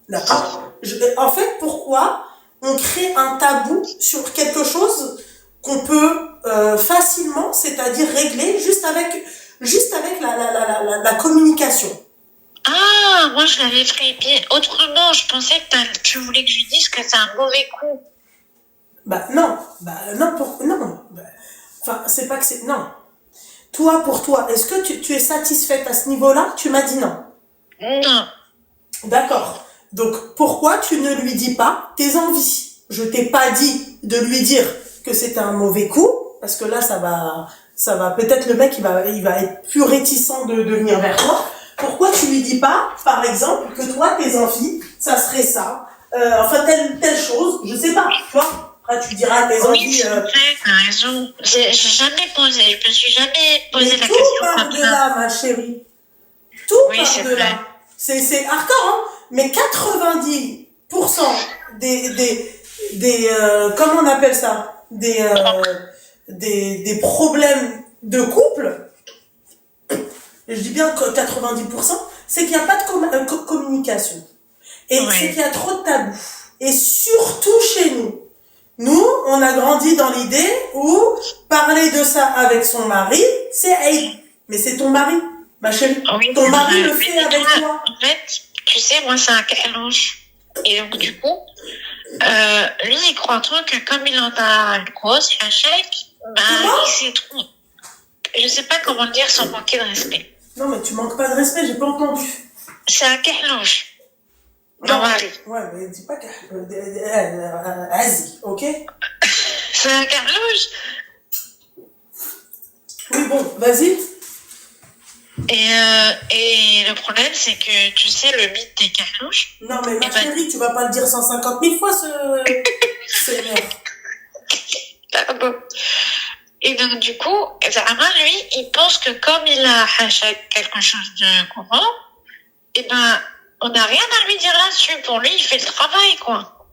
D'accord? En fait, pourquoi on crée un tabou sur quelque chose qu'on peut facilement, c'est-à-dire régler juste avec la communication. Ah, moi je l'avais pris bien autrement. Je pensais que tu voulais que je lui dise que c'est un mauvais coup. Non, non. Enfin, c'est pas que c'est, non. Toi, pour toi, est-ce que tu es satisfaite à ce niveau-là? Tu m'as dit non. Non. D'accord. Donc, pourquoi tu ne lui dis pas tes envies? Je t'ai pas dit de lui dire que c'était un mauvais coup, parce que là, ça va, peut-être le mec, il va être plus réticent de venir vers toi. Pourquoi tu lui dis pas, par exemple, que toi, tes envies, ça serait ça, enfin, telle chose, je sais pas, tu vois? Après, tu diras tes Oui, envies, c'est vrai, t'as raison. J'ai jamais posé, je me suis jamais posé mais la tout question part comme de ça. là, ma chérie. Tout Oui, part c'est de vrai. là. C'est hardcore, hein. Mais 90% comment on appelle ça? Des problèmes de couple, je dis bien que 90%, c'est qu'il n'y a pas de communication. Et Ouais. c'est qu'il y a trop de tabous. Et surtout chez nous. Nous, on a grandi dans l'idée où parler de ça avec son mari, c'est hey, mais c'est ton mari, ma chérie. Oui, Ton c'est mari vrai. le fait Mais avec toi, toi. en fait, tu sais, moi, c'est un calange. Et donc, du coup, lui, il croit trop que comme il en a une grosse, un chèque, il s'est trop... Je sais pas comment le dire sans manquer de respect. Non, mais tu manques pas de respect, j'ai pas entendu. C'est un calange. Non. Mon mari. Ouais, mais dis pas que... Vas-y, ok? C'est un calange. Oui, bon, vas-y. Et le problème, c'est que, tu sais, le mythe des calanges. Non, mais ma chérie, tu vas pas le dire 150 000 fois, ce merde. Pardon. Et donc, du coup, Zahra, lui, il pense que comme il a quelque chose de courant, on n'a rien à lui dire là-dessus. Pour lui, il fait le travail, quoi.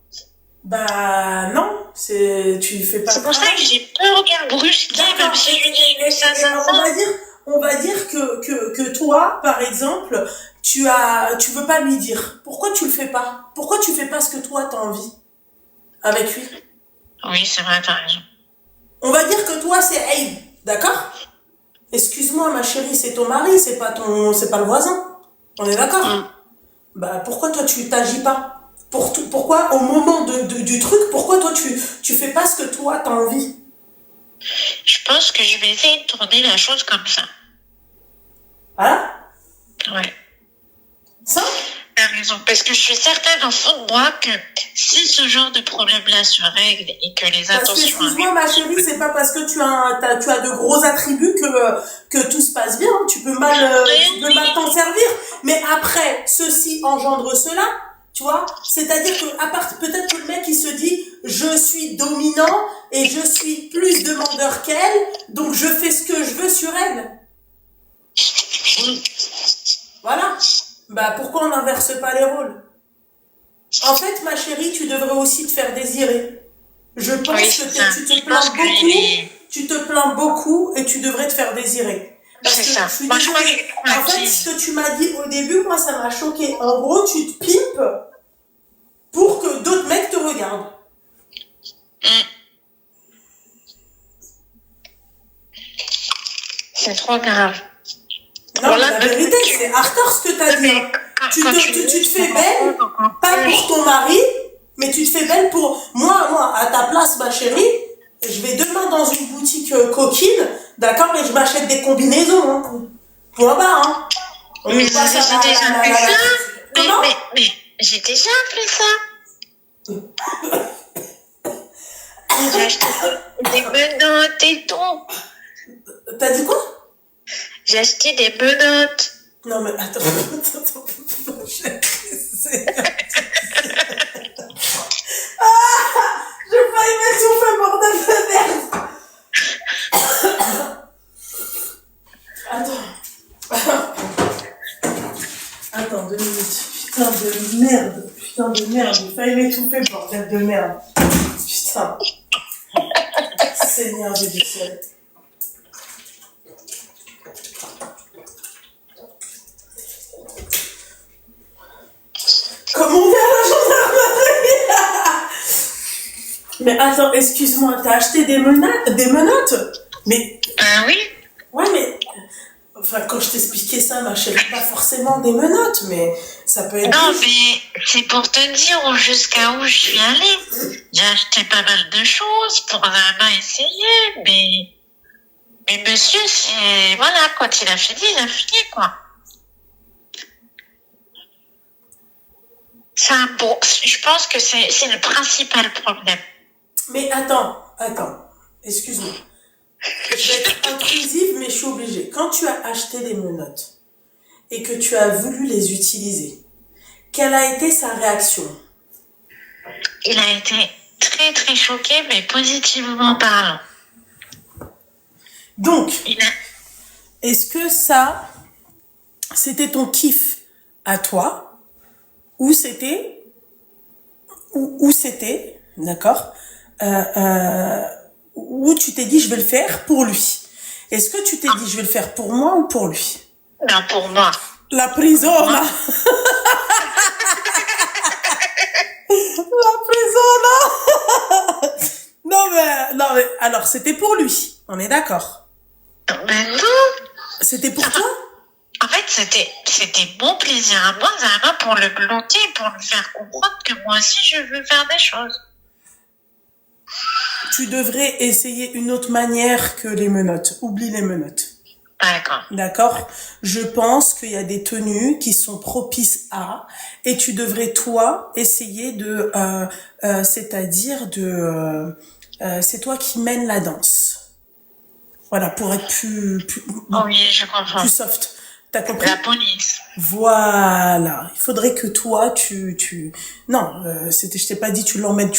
Bah, non, tu fais pas C'est pour ça que j'ai peur de le brusquer, même si je lui dis que ça. On va dire que toi, par exemple, tu veux pas lui dire. Pourquoi tu le fais pas? Pourquoi tu fais pas ce que toi t'as envie avec lui? Oui, c'est vrai, t'as raison. On va dire que toi, c'est Aïd, d'accord? Excuse-moi, ma chérie, c'est ton mari, c'est pas le voisin. On est d'accord? Bah, pourquoi toi, tu t'agis pas? Pourquoi, au moment du truc, pourquoi toi, tu fais pas ce que toi, t'as envie? Je pense que je vais essayer de tourner la chose comme ça. Voilà? Ouais. Ça? T'as raison, parce que je suis certaine en fond de moi que si ce genre de problème-là se règle et que les parce intentions... que, excuse-moi, ma chérie, c'est pas parce que tu as de gros attributs que tout se passe bien. Tu peux mal t'en servir. Mais après, ceci engendre cela. Tu vois? C'est-à-dire que, peut-être que le mec, il se dit, je suis dominant et je suis plus demandeur qu'elle, donc je fais ce que je veux sur elle. Voilà. Bah, pourquoi on n'inverse pas les rôles? En fait, ma chérie, tu devrais aussi te faire désirer. Je pense que tu te plains beaucoup. Tu te plains beaucoup et tu devrais te faire désirer. Parce que ça. je suis désolée. En fait, ce que tu m'as dit au début, moi, ça m'a choqué. En gros, tu te pimpes pour que d'autres mecs te regardent. C'est trop grave. Non, voilà, la vérité, c'est hardcore ce que t'as dit. Tu te fais belle, pas pour ton mari, mais tu te fais belle pour... Moi, à ta place, ma chérie, je vais demain dans une boutique coquine, d'accord, et je m'achète des combinaisons. Hein. Point barre, hein. Mais j'ai déjà fait ça. Mais j'ai déjà fait ça. J'ai acheté des menottes et tout. T'as dit quoi? J'ai acheté des menottes. Non mais attends. J'ai failli m'étouffer, bordel de merde. Attends, 2 minutes. Putain de merde. J'ai failli m'étouffer, bordel de merde. Putain. Seigneur Jésus du ciel. Comment on vient à la gendarmerie? Mais attends, excuse-moi, t'as acheté des menottes? Mais... Ah oui? Ouais, mais... Enfin, quand je t'expliquais ça, ma chérie, pas forcément des menottes, mais ça peut être... Non, mais c'est pour te dire jusqu'à où je suis allée. J'ai acheté pas mal de choses pour vraiment essayer, mais monsieur, c'est, voilà, quand il a fini, quoi. C'est un bon, je pense que c'est le principal problème. Mais attends, excuse-moi. Je vais être intrusive, mais je suis obligée. Quand tu as acheté des menottes et que tu as voulu les utiliser, quelle a été sa réaction? Il a été très très choqué, mais positivement parlant. Donc, est-ce que ça, c'était ton kiff à toi, ou c'était, d'accord, où tu t'es dit je vais le faire pour lui. Est-ce que tu t'es dit je vais le faire pour moi ou pour lui? Non, pour moi. La prison, là. La prison, là. Non mais, alors c'était pour lui. On est d'accord. Mais non. C'était pour toi? En fait, c'était mon plaisir à moi, vraiment pour le bloquer, pour lui faire comprendre que moi aussi je veux faire des choses. Tu devrais essayer une autre manière que les menottes. Oublie les menottes. D'accord. D'accord? Je pense qu'il y a des tenues qui sont propices à, et tu devrais, toi, essayer de, c'est-à-dire de, c'est toi qui mènes la danse. Voilà, pour être plus Oh oui, je comprends. plus soft. T'as compris? La police. Voilà. Il faudrait que toi, non, je t'ai pas dit tu l'emmènes,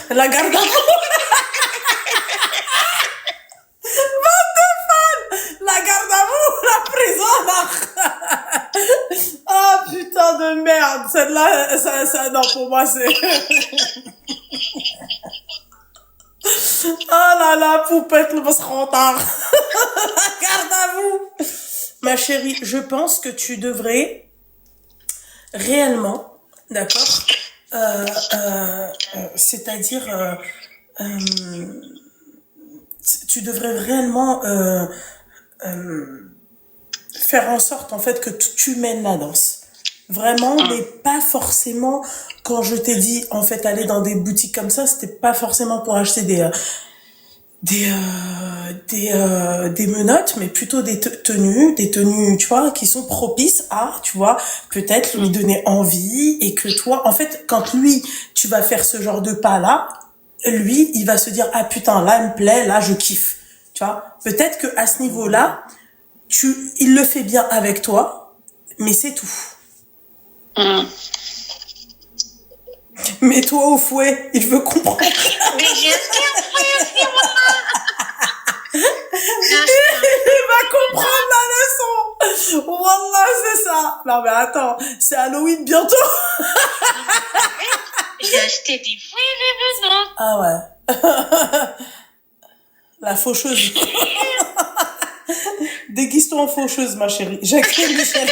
la garde à vous. La garde à vous, la prison, là. Ah, putain de merde. Celle-là, ça, non, pour moi, c'est... Oh là là, poupette, le boss retard. La garde à vous. Ma chérie, je pense que tu devrais réellement, d'accord, c'est-à-dire, tu devrais réellement faire en sorte en fait que tu mènes la danse. Vraiment, mais pas forcément. Quand je t'ai dit en fait aller dans des boutiques comme ça, c'était pas forcément pour acheter des menottes, mais plutôt des tenues, tu vois, qui sont propices à, tu vois, peut-être lui donner envie, et que toi, en fait, quand lui, tu vas faire ce genre de pas-là, lui, il va se dire, ah putain, là, il me plaît, là, je kiffe, tu vois. Peut-être que à ce niveau-là, il le fait bien avec toi, mais c'est tout. Mets-toi au fouet, il veut comprendre. Mais j'ai acheté un fouet aussi, moi. Il va comprendre la leçon. Wallah, c'est ça. Non mais attends, c'est Halloween bientôt. J'ai acheté des fouets et des menottes. Ah ouais. La faucheuse. Déguise-toi en faucheuse, ma chérie. Jacqueline Michel.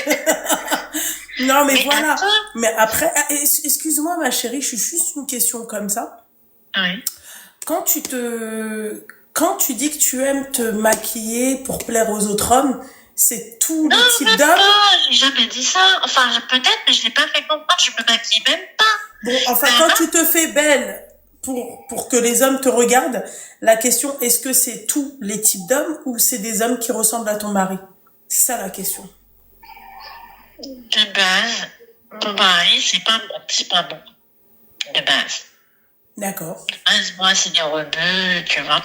Non mais voilà. Attends. Mais après, excuse-moi ma chérie, je suis juste une question comme ça. Oui. Quand tu dis que tu aimes te maquiller pour plaire aux autres hommes, c'est tous les types même d'hommes? pas, j'ai jamais dit ça. Enfin, peut-être, mais je l'ai pas fait comprendre, je me maquille même pas. Bon, enfin, quand tu te fais belle pour que les hommes te regardent, la question, est-ce que c'est tous les types d'hommes ou c'est des hommes qui ressemblent à ton mari? C'est ça la question. De base, mon mari, c'est pas bon. De base. D'accord. De base, moi, c'est des rebeux, tu vois.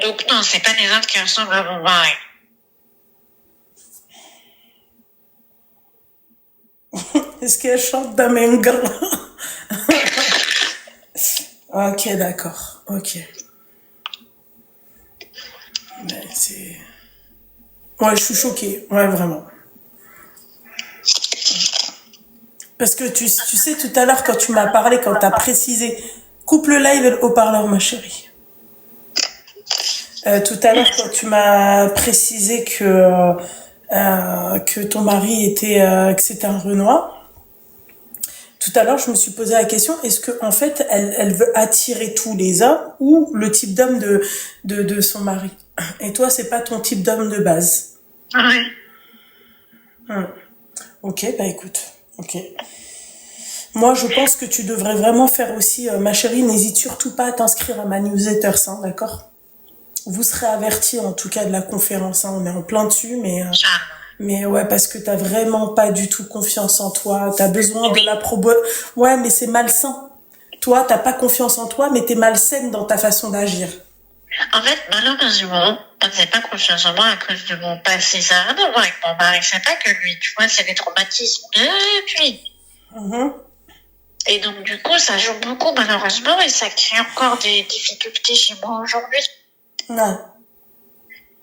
Donc, non, c'est pas des hommes qui ressemblent à mon mari. Est-ce qu'elle chante d'Amengra? Ok, d'accord. Ok. Mais c'est... Ouais, je suis choquée. Ouais, vraiment. Parce que tu sais, tout à l'heure, quand tu m'as parlé, quand tu as précisé... Coupe le live et le haut-parleur, ma chérie. Tout à l'heure, quand tu m'as précisé que ton mari était... que c'était un Renoir... Tout à l'heure, je me suis posé la question, est-ce que en fait, elle veut attirer tous les hommes ou le type d'homme de son mari? Et toi, c'est pas ton type d'homme de base? Ouais. Ok, bah écoute. Ok. Moi, je pense que tu devrais vraiment faire aussi, ma chérie, n'hésite surtout pas à t'inscrire à ma newsletter, hein, d'accord? Vous serez avertis en tout cas de la conférence, hein, on est en plein dessus, mais ouais, parce que t'as vraiment pas du tout confiance en toi, t'as besoin de ouais, mais c'est malsain. Toi, t'as pas confiance en toi, mais t'es malsaine dans ta façon d'agir. En fait, malheureusement, je n'ai pas confiance en moi à cause de mon passé. Ça n'a rien à voir avec mon mari. C'est pas que lui, tu vois, c'est des traumatismes depuis. Mhm. Et donc, du coup, ça joue beaucoup, malheureusement, et ça crée encore des difficultés chez moi aujourd'hui. Ouais.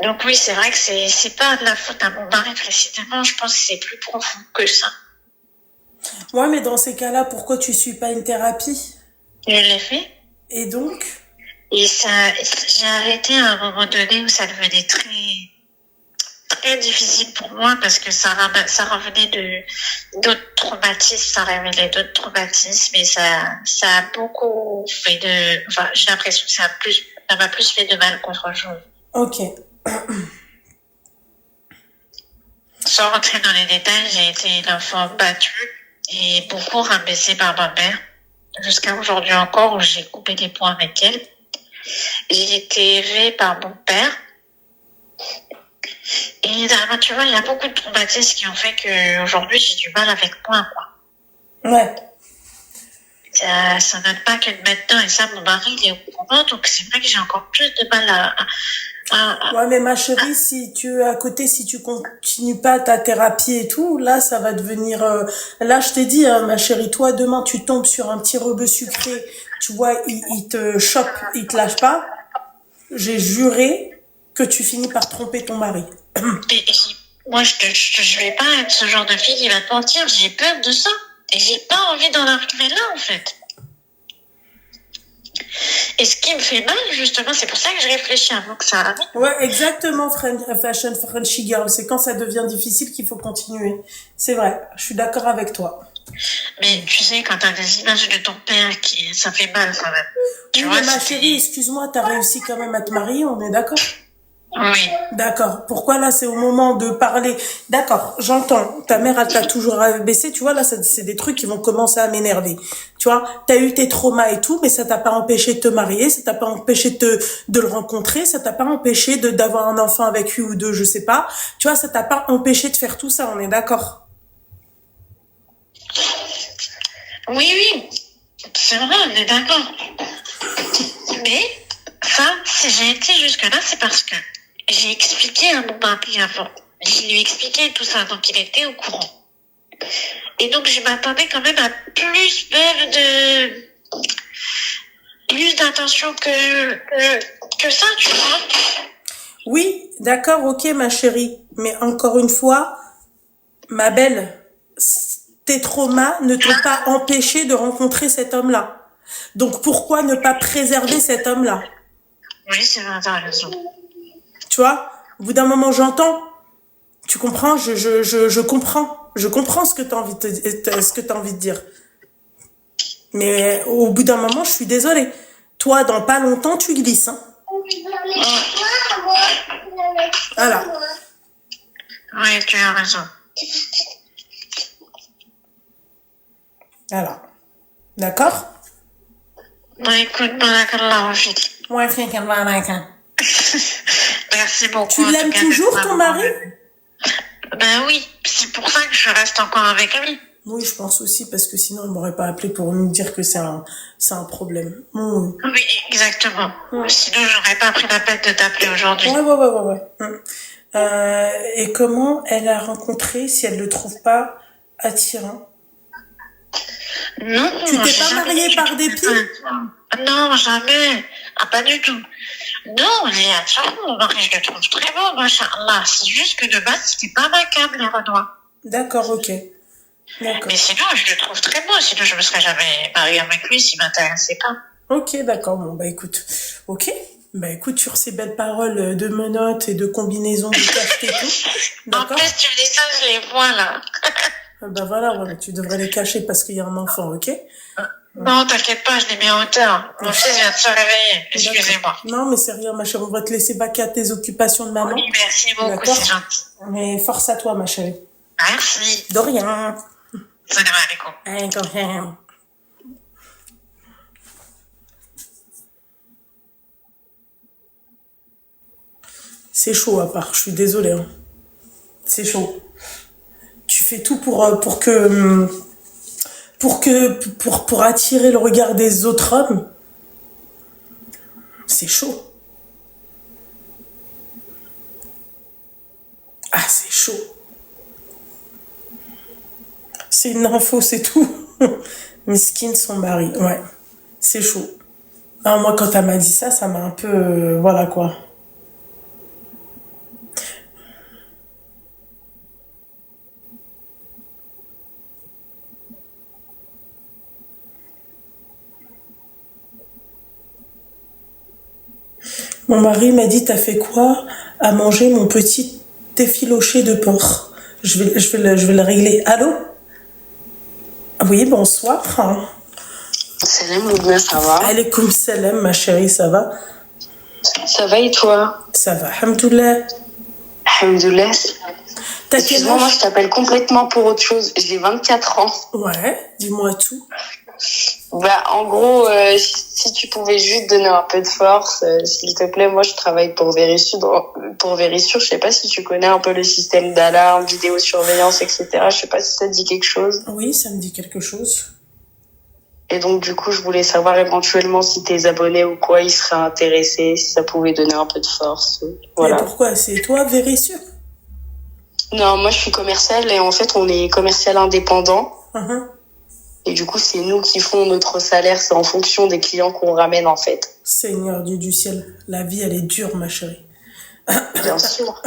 Donc oui, c'est vrai que c'est pas de la faute à mon mari précisément. Je pense que c'est plus profond que ça. Ouais, mais dans ces cas-là, pourquoi tu suis pas une thérapie? Je l'ai fait. Et donc? Et ça, j'ai arrêté à un moment donné où ça devenait très difficile pour moi parce que ça revenait d'autres traumatismes, ça révélait d'autres traumatismes et ça a beaucoup fait enfin, j'ai l'impression que ça m'a plus fait de mal qu'autre chose. Ok. Sans rentrer dans les détails, j'ai été l'enfant battu et beaucoup rabaissé par ma mère jusqu'à aujourd'hui encore où j'ai coupé des points avec elle. J'ai été élevée par mon père. Et évidemment, tu vois, il y a beaucoup de traumatismes qui ont fait qu'aujourd'hui, j'ai du mal avec moi, quoi. Ouais. Ça n'aide pas que de maintenant, et ça, mon mari, il est au courant, donc c'est vrai que j'ai encore plus de mal Ouais, mais ma chérie, si tu continues pas ta thérapie et tout, là, ça va devenir, là, je t'ai dit, hein, ma chérie, toi, demain, tu tombes sur un petit rebeu sucré, tu vois, il te chope, il te lâche pas. J'ai juré que tu finis par tromper ton mari. Et moi, je vais pas être ce genre de fille qui va te mentir, j'ai peur de ça. Et j'ai pas envie d'en arriver là, en fait. Et ce qui me fait mal, justement, c'est pour ça que je réfléchis avant que ça arrive. Ouais, exactement, Fashion Frenchy Girl. C'est quand ça devient difficile qu'il faut continuer. C'est vrai, je suis d'accord avec toi. Mais tu sais, quand t'as des images de ton père, ça fait mal quand même. Tu vois, mais ma chérie, excuse-moi, t'as réussi quand même à te marier, on est d'accord? Oui. D'accord. Pourquoi là, c'est au moment de parler? D'accord, j'entends. Ta mère, elle t'a toujours abaissé. Tu vois, là, c'est des trucs qui vont commencer à m'énerver. Tu vois, t'as eu tes traumas et tout, mais ça t'a pas empêché de te marier, ça t'a pas empêché de le rencontrer, ça t'a pas empêché d'avoir un enfant avec lui ou deux, je sais pas. Tu vois, ça t'a pas empêché de faire tout ça, on est d'accord? Oui, c'est vrai, on est d'accord. Mais ça, si j'ai été jusque-là, c'est parce que j'ai expliqué à mon mari avant. Je lui ai expliqué tout ça, donc il était au courant. Et donc je m'attendais quand même à plus d'attention que ça, tu vois. Oui, d'accord, ok, ma chérie. Mais encore une fois, ma belle, tes traumas ne t'ont pas empêché de rencontrer cet homme-là. Donc pourquoi ne pas préserver cet homme-là? Oui, c'est vrai, t'as raison. Tu vois, au bout d'un moment, j'entends. Tu comprends? Je comprends. Je comprends ce que t'as envie de dire. Mais au bout d'un moment, je suis désolée. Toi, dans pas longtemps, tu glisses, hein. Voilà. Oui, tu as raison. Voilà. D'accord? Écoute, barakallah, Ouais, d'accord. merci beaucoup. Tu l'aimes toujours, ton mari? Ben oui, c'est pour ça que je reste encore avec lui. Oui, je pense aussi, parce que sinon, il m'aurait pas appelé pour me dire que c'est un problème. Mmh. Oui, exactement. Sinon, j'aurais pas pris la peine de t'appeler aujourd'hui. Ouais. Et comment elle a rencontré si elle le trouve pas attirant? Non. Tu t'es pas mariée par dépit? Non, jamais. Ah, pas du tout. Non, il est attirant, mon mari, je le trouve très beau, machallah. C'est juste que de base, c'était pas ma cam, les Renois. D'accord, ok. D'accord. Mais sinon, je le trouve très beau. Sinon, je me serais jamais mariée avec lui s'il m'intéressait pas. Ok, d'accord. Bon, bah écoute. Ok. Bah écoute, sur ces belles paroles de menottes et de combinaisons de cacheté et tout. En plus, tu me dis ça, je les vois là. Bah voilà, ouais, tu devrais les cacher parce qu'il y a un enfant, ok? Non, t'inquiète pas, je l'ai mis en hauteur. Mon fils vient de se réveiller. Excusez-moi. Non, mais c'est rien, ma chérie. On va te laisser vaquer à tes occupations de maman. Oui, merci beaucoup, D'accord. c'est gentil. Mais force à toi, ma chérie. Merci. De rien. Salam alaikum. Alaikum. C'est chaud à part, je suis désolée. Hein. C'est chaud. Tu fais tout pour attirer le regard des autres hommes. C'est chaud. Ah, c'est chaud. C'est une info, c'est tout. Miskin, son mari. Ouais, c'est chaud. Ah, moi, quand elle m'a dit ça, ça m'a un peu... voilà, quoi. Mon mari m'a dit, t'as fait quoi à manger mon petit effiloché de porc? Je vais le régler. Allô? Oui, bonsoir. Salam, Loubna, ça va? Alaykoum salam, ma chérie, ça va? Ça va et toi? Ça va, alhamdoulilah. Alhamdoulilah. T'as quel Excuse-moi, moi âge? je t'appelle complètement pour autre chose. J'ai 24 ans. Ouais, dis-moi tout. Bah, en gros, si tu pouvais juste donner un peu de force, s'il te plaît, moi je travaille pour Verisure. Pour Verisure, je sais pas si tu connais un peu le système d'alarme, vidéosurveillance, etc. Je sais pas si ça te dit quelque chose. Oui, ça me dit quelque chose. Et donc, du coup, je voulais savoir éventuellement si tes abonnés ou quoi, ils seraient intéressés, si ça pouvait donner un peu de force. Voilà. Mais pourquoi? C'est toi, Verisure? Non, moi je suis commerciale et en fait, on est commercial indépendant. Uh-huh. Et du coup, c'est nous qui font notre salaire, c'est en fonction des clients qu'on ramène en fait. Seigneur Dieu du ciel, la vie, elle est dure, ma chérie. Bien sûr.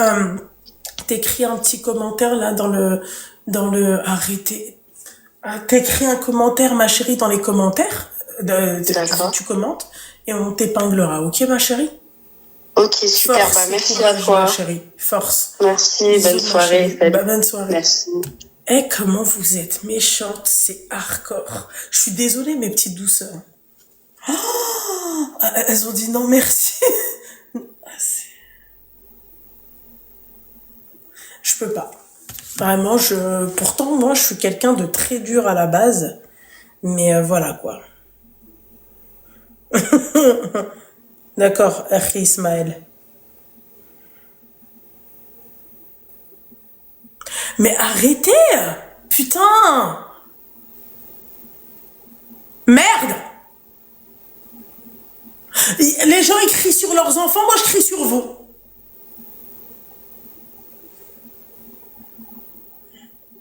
T'écris un petit commentaire là dans le arrêtez. T'écris un commentaire, ma chérie, dans les commentaires. D'accord. Tu commentes et on t'épinglera, ok, ma chérie? Ok, super. Force, Bah, merci courage, à toi. ma chérie. Force. Merci, Bisous, bonne ma soirée. chérie. Salut. Bah, bonne soirée. Merci. Eh, comment vous êtes méchante, c'est hardcore. Je suis désolée, mes petites douceurs. Oh, elles ont dit non, merci. Je peux pas. Vraiment, pourtant, moi, je suis quelqu'un de très dur à la base. Mais voilà, quoi. D'accord, Akhi Ismaël. Mais arrêtez! Putain! Merde! Les gens ils crient sur leurs enfants, moi je crie sur vous.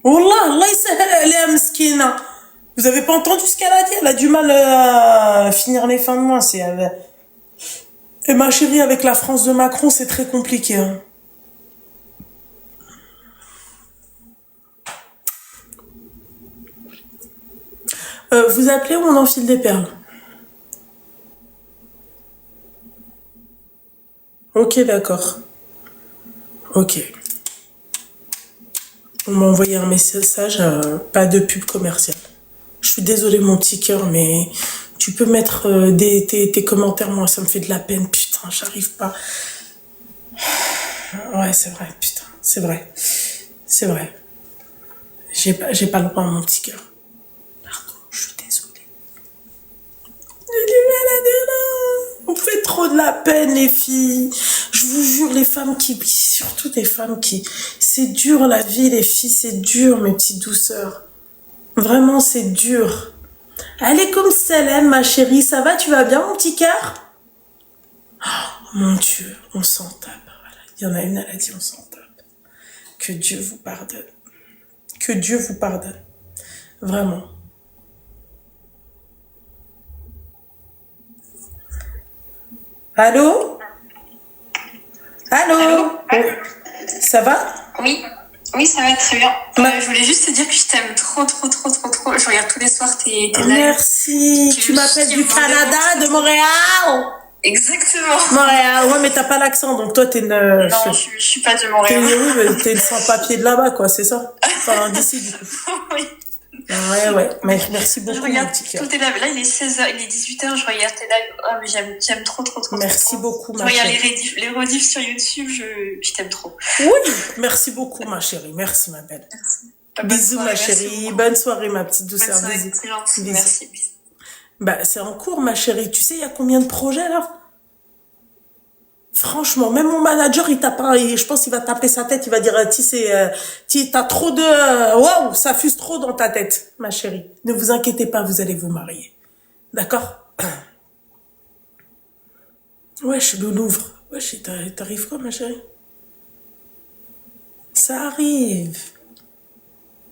Wallah, Allah yasahel miskina. Vous avez pas entendu ce qu'elle a dit? Elle a du mal à finir les fins de mois. Et ma chérie, avec la France de Macron, c'est très compliqué. Hein. Vous appelez ou on enfile des perles? Ok, d'accord. Ok. On m'a envoyé un message, pas de pub commerciale. Je suis désolée, mon petit cœur, mais tu peux mettre tes commentaires, moi, ça me fait de la peine, putain, j'arrive pas. Ouais, c'est vrai, putain, c'est vrai. C'est vrai. J'ai pas le droit, mon petit cœur. Pardon, je suis désolée. J'ai du mal à dire non. On me fait trop de la peine, les filles. Je vous jure, les femmes surtout des femmes c'est dur la vie, les filles, c'est dur, mes petites douceurs. Vraiment, c'est dur. Allez, comme salam, ma chérie, ça va, tu vas bien, mon petit cœur? Oh, mon Dieu, on s'en tape. Voilà. Il y en a une, elle a dit, on s'en tape. Que Dieu vous pardonne. Que Dieu vous pardonne. Vraiment. Allô? Allô? Ça va? Oui, ça va très bien. Ouais. Je voulais juste te dire que je t'aime trop. Je regarde tous les soirs tes lives. Merci. Tu m'appelles du Canada, de Montréal? Exactement. Montréal, ouais, mais t'as pas l'accent, donc toi, t'es une... Non, je suis pas de Montréal. T'es une sans-papier de là-bas, quoi, c'est ça? Enfin, d'ici, du coup. Oui. Ouais. Mais merci Je beaucoup, mon regarde petit tous cœur. tes lives. Là, il est 16h, il est 18h, je regarde tes lives. Oh, mais j'aime trop. Merci beaucoup, Je ma regarde chérie. les rediffs sur YouTube, je t'aime trop. Oui, merci beaucoup, ma chérie. Merci, ma belle. Bonne Bisous, soirée, ma merci chérie. beaucoup. Bonne soirée, ma petite Bonne douceur. soirée, Bisous. c'est gentil. Bisous. Merci. Bisous. Bah, c'est en cours, ma chérie. Tu sais, il y a combien de projets, là? Franchement, même mon manager, il tape, je pense qu'il va taper sa tête, il va dire, t'as trop de, waouh, ça fuse trop dans ta tête, ma chérie. Ne vous inquiétez pas, vous allez vous marier. D'accord? Wesh, le Louvre. Wesh, t'arrives quoi, ma chérie? Ça arrive.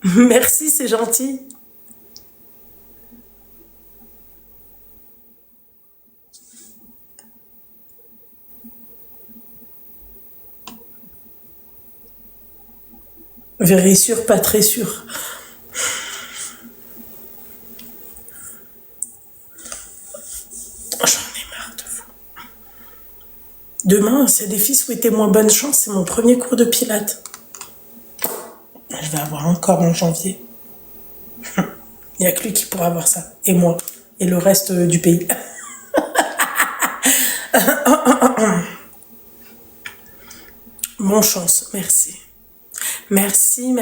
Merci, c'est gentil. Very sûr, pas très sûr. J'en ai marre de vous. Demain, c'est des filles souhaitez-moi bonne chance, c'est mon premier cours de pilates. Je vais avoir encore en janvier. Il n'y a que lui qui pourra avoir ça. Et moi. Et le reste du pays. Bonne chance, merci. Merci.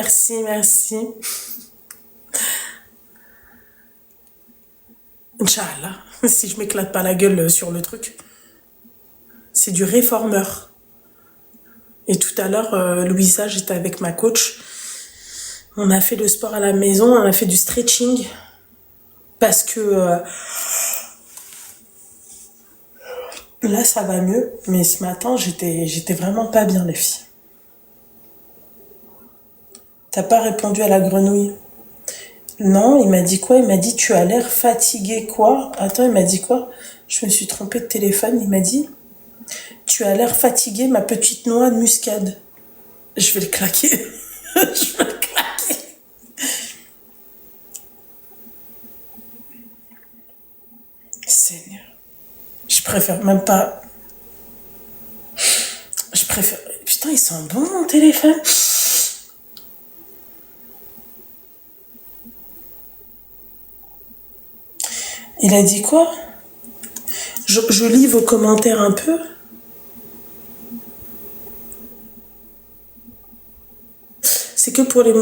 Inch'Allah, si je m'éclate pas la gueule sur le truc. C'est du réformeur. Et tout à l'heure, Louisa, j'étais avec ma coach. On a fait le sport à la maison, on a fait du stretching. Parce que là, ça va mieux. Mais ce matin, j'étais vraiment pas bien, les filles. T'as pas répondu à la grenouille? Non, il m'a dit quoi? Il m'a dit, tu as l'air fatigué, quoi? Attends, il m'a dit quoi? Je me suis trompée de téléphone. Il m'a dit, tu as l'air fatigué, ma petite noix de muscade. Je vais le claquer. Je vais le claquer. Seigneur. Je préfère même pas... Je préfère... Putain, il sent bon, mon téléphone. Il a dit quoi? Je lis vos commentaires un peu. C'est que pour les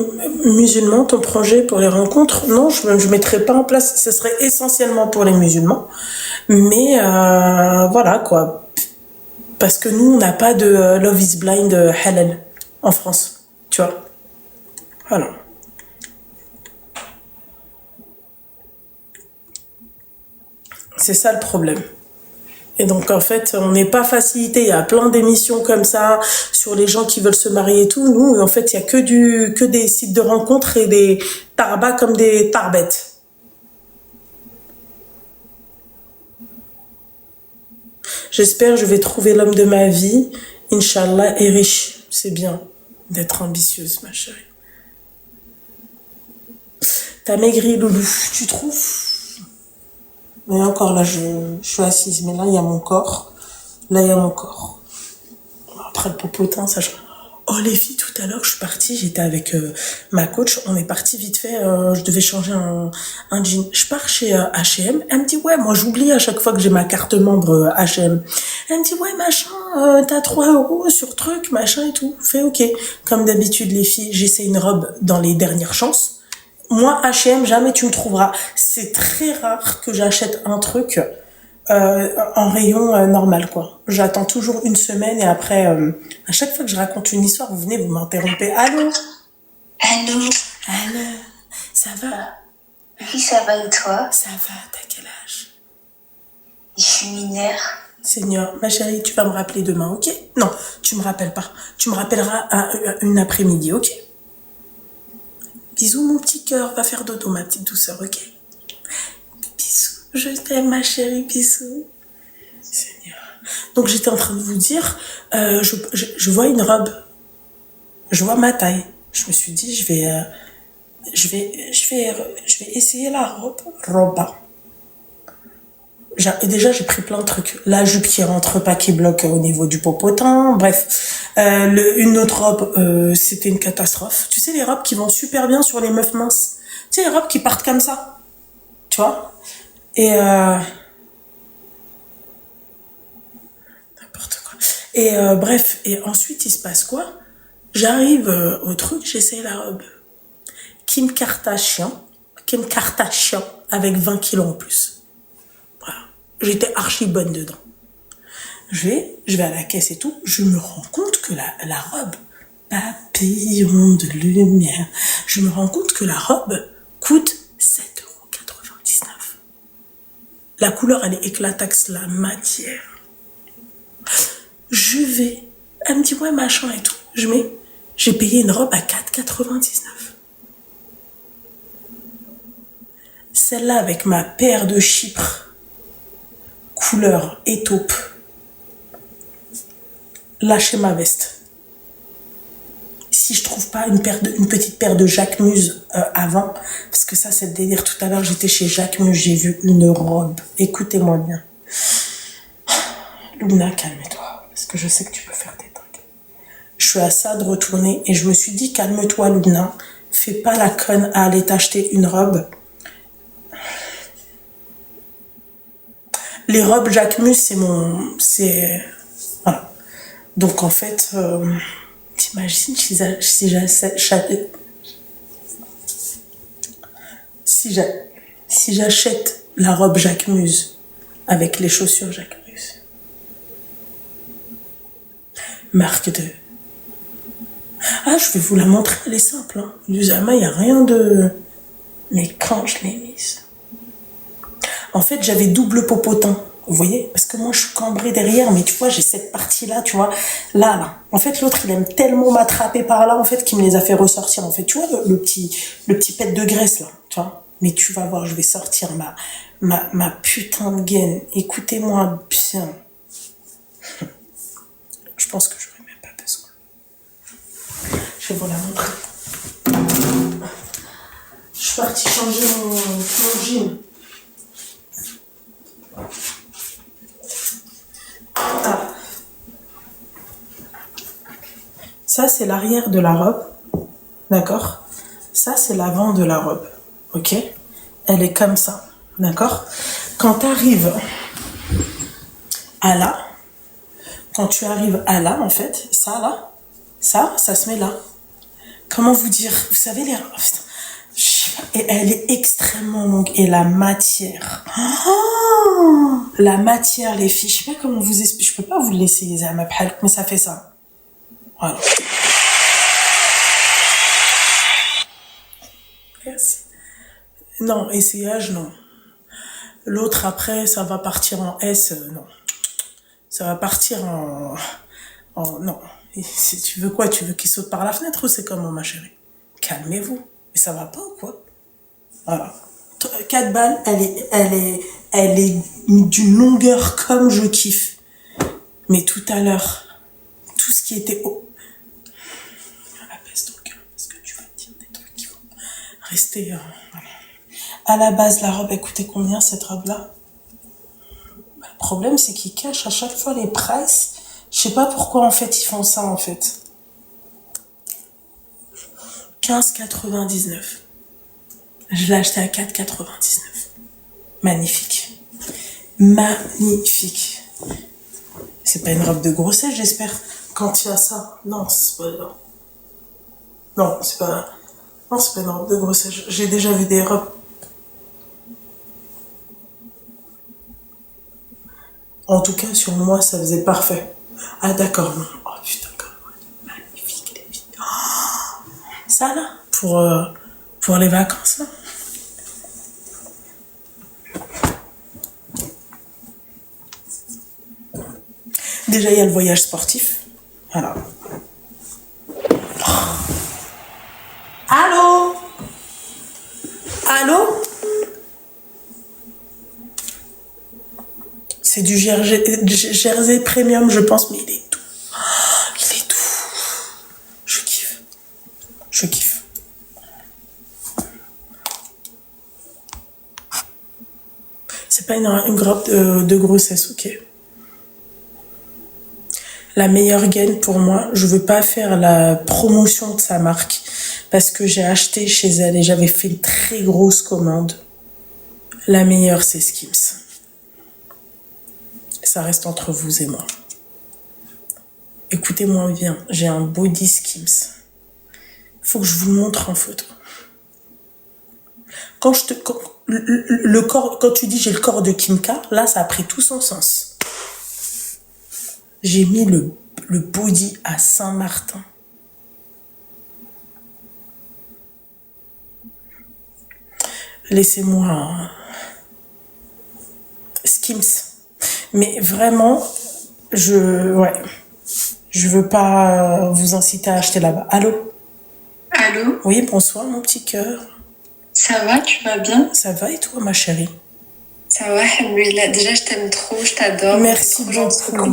musulmans, ton projet pour les rencontres? Non, je ne mettrai pas en place. Ce serait essentiellement pour les musulmans. Mais voilà, quoi. Parce que nous, on n'a pas de Love is Blind halal en France. Tu vois? Voilà. C'est ça le problème. Et donc, en fait, on n'est pas facilité. Il y a plein d'émissions comme ça sur les gens qui veulent se marier et tout. Nous, en fait, il y a que des sites de rencontres et des tarbas comme des tarbettes. J'espère que je vais trouver l'homme de ma vie, Inch'Allah, et riche. C'est bien d'être ambitieuse, ma chérie. T'as maigri, Loulou, tu trouves? Mais encore là, je suis assise. Mais là, il y a mon corps. Là, il y a mon corps. Après le popotin, ça... Oh, les filles, tout à l'heure, je suis partie. J'étais avec ma coach. On est parti vite fait. Je devais changer un jean. Je pars chez H&M. Elle me dit, ouais, moi, j'oublie à chaque fois que j'ai ma carte membre H&M. Elle me dit, ouais, machin, t'as 3 € sur truc, machin et tout. Fais OK. Comme d'habitude, les filles, j'essaie une robe dans les dernières chances. Moi, H&M, jamais tu me trouveras. C'est très rare que j'achète un truc en rayon normal, quoi. J'attends toujours une semaine et après, à chaque fois que je raconte une histoire, vous venez, vous m'interrompez. Allô? Allô? Allô? Ça va? Oui, ça va et toi? Ça va, t'as quel âge? Je suis mineure. Seigneur, ma chérie, tu vas me rappeler demain, ok? Non, tu me rappelles pas. Tu me rappelleras une après-midi, ok? Bisous, mon petit cœur. Va faire dodo, ma petite douceur, ok? Bisous. Je t'aime, ma chérie. Bisous. Seigneur. Donc, j'étais en train de vous dire, je vois une robe. Je vois ma taille. Je me suis dit, je vais essayer la robe. Et déjà, j'ai pris plein de trucs. La jupe qui rentre pas, qui bloque au niveau du popotin. Bref. Une autre robe, c'était une catastrophe. Tu sais, les robes qui vont super bien sur les meufs minces. Tu sais, les robes qui partent comme ça. Tu vois? Et n'importe quoi. Et bref, et ensuite, il se passe quoi? J'arrive au truc, j'essaie la robe. Kim Kardashian, avec 20 kilos en plus. Voilà. J'étais archi bonne dedans. Je vais à la caisse et tout, je me rends compte que la robe, papillon de lumière, je me rends compte que la robe coûte 7,99 €. La couleur, elle est éclataxe, la matière. Je vais, elle me dit, ouais, machin et tout. J'ai payé une robe à 4,99 €. Celle-là avec ma paire de Chypre, couleur étaupe, lâcher ma veste. Si je trouve pas une petite paire de Jacquemus avant, parce que ça c'est le délire. Tout à l'heure j'étais chez Jacquemus, j'ai vu une robe. Écoutez-moi bien. Luna, calme-toi, parce que je sais que tu peux faire des trucs. Je suis à ça de retourner et je me suis dit, calme-toi Luna, fais pas la conne à aller t'acheter une robe. Les robes Jacquemus, c'est voilà. Donc en fait, t'imagines si j'achète la robe Jacquemus avec les chaussures Jacquemus, marque de... Ah, je vais vous la montrer, elle est simple. Hein. L'Usama, il n'y a rien de... Mais quand je l'ai mise... En fait, j'avais double popotin, vous voyez? Parce que moi, je suis cambrée derrière, mais tu vois, j'ai cette partie-là, tu vois. Là. En fait, l'autre, il aime tellement m'attraper par là, en fait, qu'il me les a fait ressortir. En fait, tu vois, le petit pet de graisse, là, tu vois. Mais tu vas voir, je vais sortir ma putain de gaine. Écoutez-moi bien. Je pense que j'aurais même pas besoin. Je vais vous la montrer. Je suis partie changer mon jean. Ah. Ça, c'est l'arrière de la robe. D'accord? Ça, c'est l'avant de la robe. Ok? Elle est comme ça. D'accord? Quand tu arrives à là, en fait, ça se met là. Comment vous dire? Vous savez, et elle est extrêmement longue. Et la matière. Oh, la matière, les filles. Je sais pas comment vous expliquer. Je peux pas vous le laisser, mais ça fait ça. Voilà. Merci. Non, essayage, non. L'autre, après, ça va partir en S, non. Ça va partir en non. Et si tu veux quoi? Tu veux qu'il saute par la fenêtre ou c'est comment, ma chérie? Calmez-vous. Mais ça va pas ou quoi? Voilà. 4 balles, elle est d'une longueur comme je kiffe. Mais tout à l'heure, tout ce qui était haut. Abaisse ton cœur, parce que tu vas dire des trucs qui vont rester. Voilà. À la base, la robe, elle coûtait combien cette robe-là? Le problème, c'est qu'ils cachent à chaque fois les prices. Je sais pas pourquoi, en fait, ils font ça, en fait. 15,99. Je l'ai acheté à 4,99. Magnifique. Magnifique. C'est pas une robe de grossesse, j'espère. Quand tu as ça. Non, c'est pas... Non, c'est pas... Non, c'est pas une robe de grossesse. J'ai déjà vu des robes. En tout cas, sur moi, ça faisait parfait. Ah, d'accord, non. Oh, putain, magnifique, les filles. Oh, ça, là, pour les vacances, là. Déjà, il y a le voyage sportif. Voilà. Allô? Allô? C'est du Jersey Premium, je pense, mais il est doux. Il est doux. Je kiffe. Je kiffe. C'est pas une robe de grossesse, ok. La meilleure gaine pour moi, je veux pas faire la promotion de sa marque parce que j'ai acheté chez elle et j'avais fait une très grosse commande. La meilleure, c'est Skims. Ça reste entre vous et moi. Écoutez-moi bien, j'ai un body Skims. Faut que je vous le montre en photo. Quand le corps, quand tu dis j'ai le corps de Kim K, là ça a pris tout son sens. J'ai mis le body à Saint-Martin. Laissez-moi Skims. Mais vraiment, je veux pas vous inciter à acheter là-bas. Allô? Allô? Oui, bonsoir mon petit cœur. Ça va, tu vas bien? Ça va et toi ma chérie? Ça va, alhamdoulilah. Déjà, je t'aime trop, je t'adore. Merci Trop gentil. beaucoup.